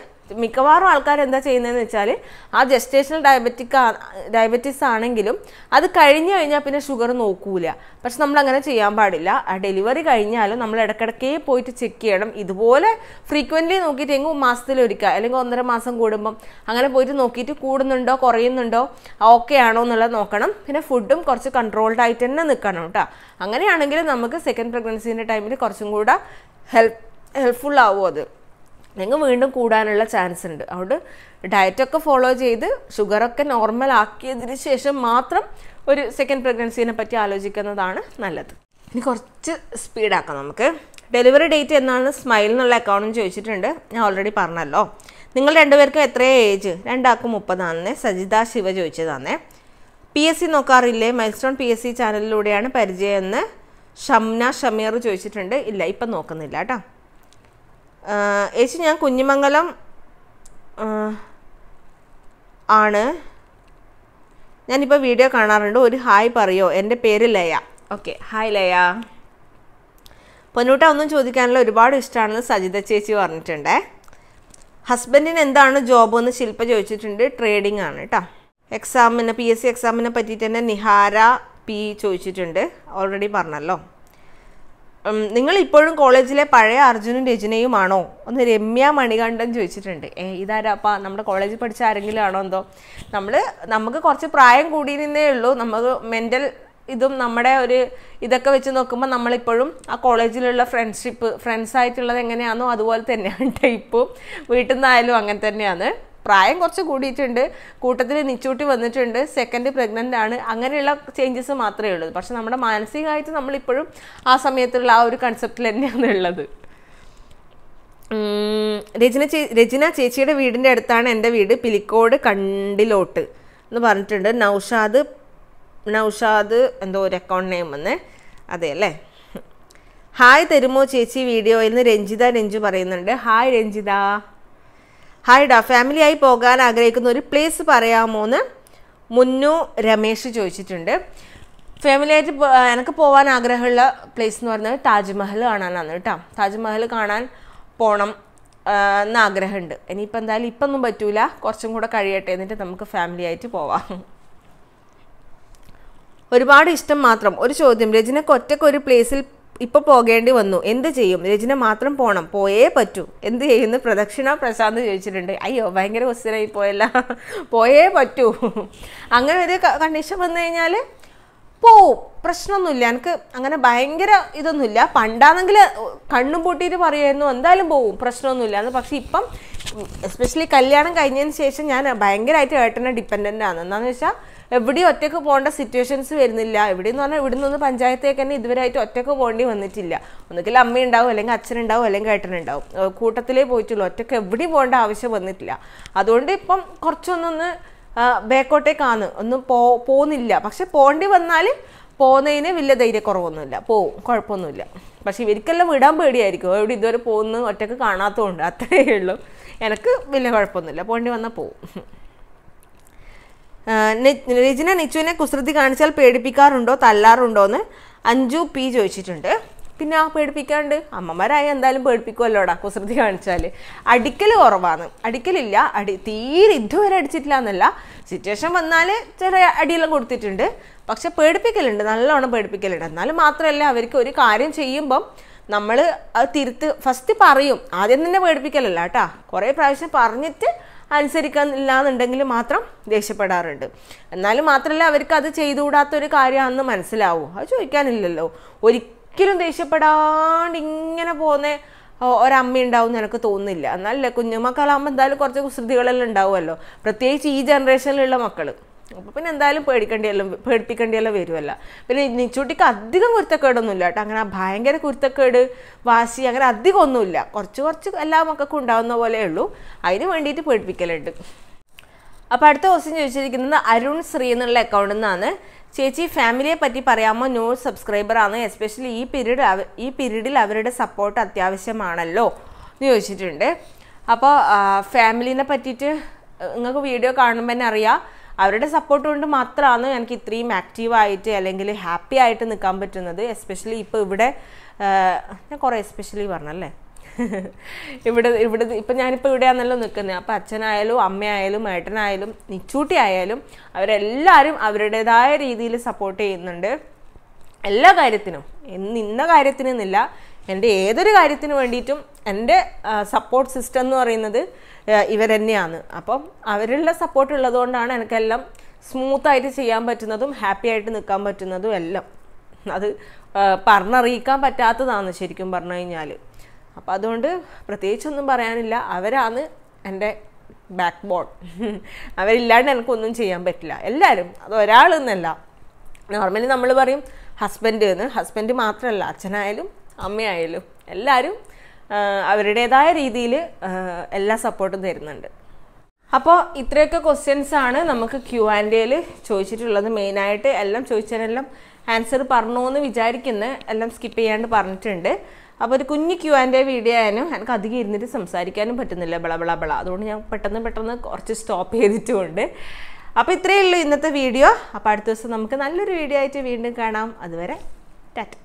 മിക്കവാറും ആൾക്കാർ എന്താ ചെയ്യുന്നതെന്ന് വെച്ചാൽ, ആ ജസ്റ്റേഷണൽ ഡയബറ്റീസ് ആണെങ്കിലും അത് കഴിഞ്ഞ് കഴിഞ്ഞാൽ പിന്നെ ഷുഗർ നോക്കൂല. പക്ഷെ നമ്മൾ അങ്ങനെ ചെയ്യാൻ പാടില്ല. ആ ഡെലിവറി കഴിഞ്ഞാലും നമ്മൾ ഇടയ്ക്കിടയ്ക്കേ പോയിട്ട് ചെക്ക് ചെയ്യണം. ഇതുപോലെ ഫ്രീക്വൻ്റ്ലി നോക്കിയിട്ട് എങ്കിൽ മാസത്തിലൊരിക്കുക അല്ലെങ്കിൽ 1.5 മാസം കൂടുമ്പം അങ്ങനെ പോയിട്ട് നോക്കിയിട്ട് കൂടുന്നുണ്ടോ കുറയുന്നുണ്ടോ ഓക്കെ ആണോ എന്നുള്ളത് നോക്കണം. പിന്നെ ഫുഡും കുറച്ച് കൺട്രോൾഡ് ആയിട്ട് തന്നെ നിൽക്കണം കേട്ടോ. അങ്ങനെയാണെങ്കിൽ നമുക്ക് സെക്കൻഡ് പ്രഗ്നൻസീൻ്റെ ടൈമിൽ കുറച്ചും കൂടെ ഹെൽപ്ഫുൾ ആവും. അത് അല്ലെങ്കിൽ വീണ്ടും കൂടാനുള്ള ചാൻസ് ഉണ്ട്. അതുകൊണ്ട് ഡയറ്റൊക്കെ ഫോളോ ചെയ്ത് ഷുഗറൊക്കെ നോർമൽ ആക്കിയതിന് ശേഷം മാത്രം ഒരു സെക്കൻഡ് പ്രഗ്നൻസീനെ പറ്റി ആലോചിക്കുന്നതാണ് നല്ലത്. ഇനി കുറച്ച് സ്പീഡാക്കാം നമുക്ക്. ഡെലിവറി ഡേറ്റ് എന്നാണ് സ്മൈൽ എന്നുള്ള അക്കൗണ്ടും ചോദിച്ചിട്ടുണ്ട്. ഞാൻ ഓൾറെഡി പറഞ്ഞല്ലോ. നിങ്ങൾ രണ്ടുപേർക്കും എത്രയോ ഏജ്? 2 30 സജിത ശിവ ചോദിച്ചതാണേ. PSC നോക്കാറില്ലേ? മൈൽസ്റ്റോൺ PSC ചാനലിലൂടെയാണ് പരിചയം എന്ന് ഷംന ഷമീർ ചോദിച്ചിട്ടുണ്ട്. ഇല്ല, ഇപ്പം നോക്കുന്നില്ല കേട്ടോ. ചേച്ചി, ഞാൻ കുഞ്ഞിമംഗലം ആണ്. ഞാനിപ്പോൾ വീഡിയോ കാണാറുണ്ട്. ഒരു ഹായ് പറയോ? എൻ്റെ പേര് ലയ. ഓക്കെ, ഹായ് ലയ. പൊന്നൂട്ട, ഒന്നും ചോദിക്കാനുള്ള ഒരുപാട് ഇഷ്ടമാണെന്ന് സജിത ചേച്ചി പറഞ്ഞിട്ടുണ്ടേ. ഹസ്ബൻഡിന് എന്താണ് ജോബ് എന്ന് ശില്പ ചോദിച്ചിട്ടുണ്ട്. ട്രേഡിംഗ് ആണ് കേട്ടോ. PSC എക്സാമിനെ പറ്റിയിട്ട് തന്നെ നിഹാര P ചോദിച്ചിട്ടുണ്ട്. ഓൾറെഡി പറഞ്ഞല്ലോ. നിങ്ങൾ ഇപ്പോഴും കോളേജിലെ പഴയ അർജുനും രചനയുമാണോ ഒന്ന് രമ്യ മണികണ്ഠൻ ചോദിച്ചിട്ടുണ്ട്. ഇതാരാപ്പാ? നമ്മുടെ കോളേജിൽ പഠിച്ച ആരെങ്കിലും ആണോ എന്തോ. നമുക്ക് കുറച്ച് പ്രായം കൂടി നിന്നേ ഉള്ളൂ. നമുക്ക് മെൻ്റൽ ഇതും നമ്മുടെ ഒരു ഇതൊക്കെ വെച്ച് നോക്കുമ്പോൾ നമ്മളിപ്പോഴും ആ കോളേജിലുള്ള ഫ്രണ്ട്സായിട്ടുള്ളത് എങ്ങനെയാണോ അതുപോലെ തന്നെയാണ് ടൈപ്പും. വീട്ടിൽ നിന്നായാലും അങ്ങനെ തന്നെയാണ്. പ്രായം കുറച്ച് കൂടിയിട്ടുണ്ട്, കൂട്ടത്തിൽ നിച്ചൂട്ടി വന്നിട്ടുണ്ട്, സെക്കൻഡ് പ്രഗ്നൻ്റ് ആണ്, അങ്ങനെയുള്ള ചേഞ്ചസ് മാത്രമേ ഉള്ളൂ. പക്ഷെ നമ്മുടെ മാനസികമായിട്ട് നമ്മളിപ്പോഴും ആ സമയത്തുള്ള ആ ഒരു കൺസെപ്റ്റിൽ തന്നെയാണ് ഉള്ളത്. രചന ചേച്ചിയുടെ വീടിൻ്റെ അടുത്താണ് എൻ്റെ വീട്, പിലിക്കോട് കണ്ടിലോട്ട് എന്ന് പറഞ്ഞിട്ടുണ്ട്. നൗഷാദ് എന്തോ ഒരു അക്കൗണ്ട് നെയിം വന്നേ, അതെ അല്ലേ. ഹായ് തരുമോ ചേച്ചി വീഡിയോയിൽ നിന്ന് രഞ്ജു പറയുന്നുണ്ട്. ഹായ് രഞ്ജിത. ഹായ് ഡാ, ഫാമിലിയായി പോകാൻ ആഗ്രഹിക്കുന്ന ഒരു പ്ലേസ് പറയാമോ എന്ന് മുന്നു രമേശ് ചോദിച്ചിട്ടുണ്ട്. ഫാമിലിയായിട്ട് എനിക്ക് പോകാൻ ആഗ്രഹമുള്ള പ്ലേസ് എന്ന് പറയുന്നത് താജ്മഹൽ കാണാനാണ് കേട്ടോ. താജ്മഹൽ കാണാൻ പോകണം എന്ന് ആഗ്രഹമുണ്ട്. ഇനിയിപ്പോൾ എന്തായാലും ഇപ്പം ഒന്നും പറ്റൂല, കുറച്ചും കൂടെ കഴിയട്ടെ, എന്നിട്ട് നമുക്ക് ഫാമിലി ആയിട്ട് പോവാം. ഒരുപാട് ഇഷ്ടം മാത്രം. ഒരു ചോദ്യം, രചനക്ക് ഒറ്റയ്ക്ക് ഒരു പ്ലേസിൽ ഇപ്പോൾ പോകേണ്ടി വന്നു, എന്ത് ചെയ്യും? രചന മാത്രം പോകണം, പോയേ പറ്റൂ, എന്ത് ചെയ്യുന്നു? പ്രദക്ഷിണ പ്രശാന്ത് ചോദിച്ചിട്ടുണ്ട്. അയ്യോ ഭയങ്കര ക്വസ്റ്റ്യനായി പോയല്ല. പോയേ പറ്റൂ. അങ്ങനെ ഒരു കണ്ടീഷൻ വന്നു കഴിഞ്ഞാൽ പോവും, പ്രശ്നമൊന്നുമില്ല. എനിക്ക് അങ്ങനെ ഭയങ്കര ഇതൊന്നുമില്ല. പണ്ടാണെങ്കിൽ കണ്ണും പൂട്ടിയിട്ട് പറയുമായിരുന്നു എന്തായാലും പോവും, പ്രശ്നമൊന്നുമില്ല എന്ന്. പക്ഷെ ഇപ്പം എസ്പെഷ്യലി കല്യാണം കഴിഞ്ഞതിന് ശേഷം ഞാൻ ഭയങ്കരമായിട്ട് ഏട്ടനെ ഡിപ്പെൻഡൻ്റ് ആണ്. എന്താണെന്ന് വെച്ചാൽ എവിടെയും ഒറ്റയ്ക്ക് പോകേണ്ട സിറ്റുവേഷൻസ് വരുന്നില്ല. എവിടെയെന്ന് പറഞ്ഞാൽ ഇവിടെ നിന്ന് പഞ്ചായത്തേക്ക് തന്നെ ഇതുവരെയായിട്ട് ഒറ്റയ്ക്ക് പോകേണ്ടി വന്നിട്ടില്ല. ഒന്നുകിൽ അമ്മയുണ്ടാവും, അല്ലെങ്കിൽ അച്ഛനുണ്ടാവും, അല്ലെങ്കിൽ ഏട്ടനുണ്ടാവും. കൂട്ടത്തിലേ പോയിട്ടുള്ളൂ, ഒറ്റയ്ക്ക് എവിടെയും പോകേണ്ട ആവശ്യം വന്നിട്ടില്ല. അതുകൊണ്ട് ഇപ്പം കുറച്ചൊന്നൊന്ന് ബാക്കോട്ടേക്കാണ്, ഒന്നും പോകുന്നില്ല. പക്ഷെ പോകേണ്ടി വന്നാൽ പോകുന്നതിന് വലിയ ധൈര്യക്കുറവൊന്നുമില്ല, പോവും, കുഴപ്പമൊന്നുമില്ല. പക്ഷെ ഇവർക്കെല്ലാം വിടാൻ പേടിയായിരിക്കും, എവിടെ ഇതുവരെ പോകുന്നു ഒറ്റയ്ക്ക് കാണാത്തതുകൊണ്ട്. അത്രയേ ഉള്ളൂ. എനിക്ക് വലിയ കുഴപ്പമൊന്നുമില്ല, പോകേണ്ടി വന്നാൽ പോവും. രചന നിച്ചുവിനെ കുസൃതി കാണിച്ചാൽ പേടിപ്പിക്കാറുണ്ടോ, തല്ലാറുണ്ടോ എന്ന് അഞ്ജു പി ചോദിച്ചിട്ടുണ്ട്. പിന്നെ പേടിപ്പിക്കാണ്ട്, അമ്മമാരായ എന്തായാലും പേടിപ്പിക്കുമല്ലോടാ കുസൃതി കാണിച്ചാൽ. അടിക്കൽ കുറവാണ്, അടിക്കലില്ല, തീരെ ഇതുവരെ അടിച്ചിട്ടില്ല എന്നല്ല. സിറ്റുവേഷൻ വന്നാൽ ചെറിയ അടിയെല്ലാം കൊടുത്തിട്ടുണ്ട്. പക്ഷെ പേടിപ്പിക്കലുണ്ട്, നല്ലോണം പേടിപ്പിക്കലുണ്ട്. എന്നാലും മാത്രമല്ല, അവർക്ക് ഒരു കാര്യം ചെയ്യുമ്പം നമ്മൾ അത് ഫസ്റ്റ് പറയും, ആദ്യം തന്നെ പേടിപ്പിക്കലല്ല കേട്ടാ. കുറേ പ്രാവശ്യം പറഞ്ഞിട്ട് അനുസരിക്കാനില്ല എന്നുണ്ടെങ്കിൽ മാത്രം ദേഷ്യപ്പെടാറുണ്ട്. എന്നാലും മാത്രമല്ല, അവർക്ക് അത് ചെയ്തുകൂടാത്തൊരു കാര്യമാണെന്ന് മനസ്സിലാവും. അത് ചോദിക്കാനില്ലല്ലോ. ഒരിക്കലും ദേഷ്യപ്പെടാണ്ട് ഇങ്ങനെ പോകുന്ന ഒരമ്മ ഉണ്ടാവും എന്ന് എനിക്ക് തോന്നുന്നില്ല. എന്നാലല്ലേ കുഞ്ഞുമക്കളാകുമ്പോൾ എന്തായാലും കുറച്ച് കുസൃതികളെല്ലാം ഉണ്ടാവുമല്ലോ, പ്രത്യേകിച്ച് ഈ ജനറേഷനിലുള്ള മക്കൾ. അപ്പോൾ പിന്നെ എന്തായാലും പേടിപ്പിക്കേണ്ടിയെല്ലാം വരുമല്ല. പിന്നെ നിച്ചൂട്ടിക്ക് അധികം കുരുത്തക്കേടൊന്നുമില്ല കേട്ടോ. അങ്ങനെ ഭയങ്കര കുരുത്തക്കേട്, വാശി അങ്ങനെ അധികം ഒന്നുമില്ല. കുറച്ച് എല്ലാ മക്കൾക്കും ഉണ്ടാവുന്ന പോലെ ഉള്ളൂ. അതിന് വേണ്ടിയിട്ട് പേടിപ്പിക്കലുണ്ട്. അപ്പോൾ അടുത്ത ക്വസ്റ്റ്യൻ ചോദിച്ചിരിക്കുന്നത് അരുൺ ശ്രീ എന്നുള്ള അക്കൗണ്ടിൽ നിന്നാണ്. ചേച്ചി ഫാമിലിയെ പറ്റി പറയാമോ? ന്യൂ സബ്സ്ക്രൈബറാണ്, എസ്പെഷ്യലി ഈ പീരീഡിൽ അവരുടെ സപ്പോർട്ട് അത്യാവശ്യമാണല്ലോ എന്ന് ചോദിച്ചിട്ടുണ്ട്. അപ്പോൾ ഫാമിലിനെ പറ്റിയിട്ട് നിങ്ങൾക്ക് വീഡിയോ കാണുമ്പോൾ തന്നെ അറിയാം, അവരുടെ സപ്പോർട്ട് കൊണ്ട് മാത്രമാണ് എനിക്ക് ഇത്രയും ആക്റ്റീവായിട്ട് അല്ലെങ്കിൽ ഹാപ്പി ആയിട്ട് നിൽക്കാൻ പറ്റുന്നത്. എസ്പെഷ്യലി ഇപ്പോൾ ഇവിടെ ഞാൻ കുറേ എസ്പെഷ്യലി പറഞ്ഞല്ലേ, ഇവിടെ ഇപ്പം ഞാനിപ്പോൾ ഇവിടെയാണല്ലോ നിൽക്കുന്നത്. അപ്പോൾ അച്ഛനായാലും അമ്മയായാലും ഏട്ടനായാലും നിച്ചൂട്ടി ആയാലും അവരെല്ലാവരും അവരുടേതായ രീതിയിൽ സപ്പോർട്ട് ചെയ്യുന്നുണ്ട് എല്ലാ കാര്യത്തിനും. ഇന്ന കാര്യത്തിനെന്നില്ല, എൻ്റെ ഏതൊരു കാര്യത്തിന് വേണ്ടിയിട്ടും എൻ്റെ സപ്പോർട്ട് സിസ്റ്റം എന്ന് പറയുന്നത് ഇവർ തന്നെയാണ്. അപ്പം അവരുള്ള സപ്പോർട്ട് ഉള്ളതുകൊണ്ടാണ് എനിക്കെല്ലാം സ്മൂത്തായിട്ട് ചെയ്യാൻ പറ്റുന്നതും ഹാപ്പി ആയിട്ട് നിൽക്കാൻ പറ്റുന്നതും എല്ലാം. അത് പറഞ്ഞറിയിക്കാൻ പറ്റാത്തതാണ് ശരിക്കും പറഞ്ഞു കഴിഞ്ഞാൽ. അപ്പോൾ അതുകൊണ്ട് പ്രത്യേകിച്ചൊന്നും പറയാനില്ല. അവരാണ് എൻ്റെ ബാക്ക് ബോൺ. അവരില്ലാണ്ട് എനിക്കൊന്നും ചെയ്യാൻ പറ്റില്ല. എല്ലാവരും, അത് ഒരാളെന്നല്ല. നോർമലി നമ്മൾ പറയും ഹസ്ബൻഡ് എന്ന്. ഹസ്ബൻഡ് മാത്രമല്ല, അച്ഛനായാലും അമ്മയായാലും എല്ലാവരും അവരുടേതായ രീതിയിൽ എല്ലാ സപ്പോർട്ടും തരുന്നുണ്ട്. അപ്പോൾ ഇത്രയൊക്കെ ക്വസ്റ്റ്യൻസാണ് നമുക്ക് Q&Aയിൽ ചോദിച്ചിട്ടുള്ളത്. മെയിനായിട്ട് എല്ലാം ചോദിച്ചതിനെല്ലാം ആൻസർ പറഞ്ഞോ എന്ന് വിചാരിക്കുന്നത്, എല്ലാം സ്കിപ്പ് ചെയ്യാണ്ട് പറഞ്ഞിട്ടുണ്ട്. അപ്പോൾ ഒരു കുഞ്ഞ് Q&A വീഡിയോ ആയാലും എനിക്ക് അധികം ഇരുന്നിട്ട് സംസാരിക്കാനും പറ്റുന്നില്ല, ബള. അതുകൊണ്ട് ഞാൻ പെട്ടെന്ന് കുറച്ച് സ്റ്റോപ്പ് ചെയ്തിട്ടുമുണ്ട്. അപ്പോൾ ഇത്രയേ ഉള്ളൂ ഇന്നത്തെ വീഡിയോ. അപ്പോൾ അടുത്ത ദിവസം നമുക്ക് നല്ലൊരു വീഡിയോ ആയിട്ട് വീണ്ടും കാണാം. അതുവരെ ടാറ്റ.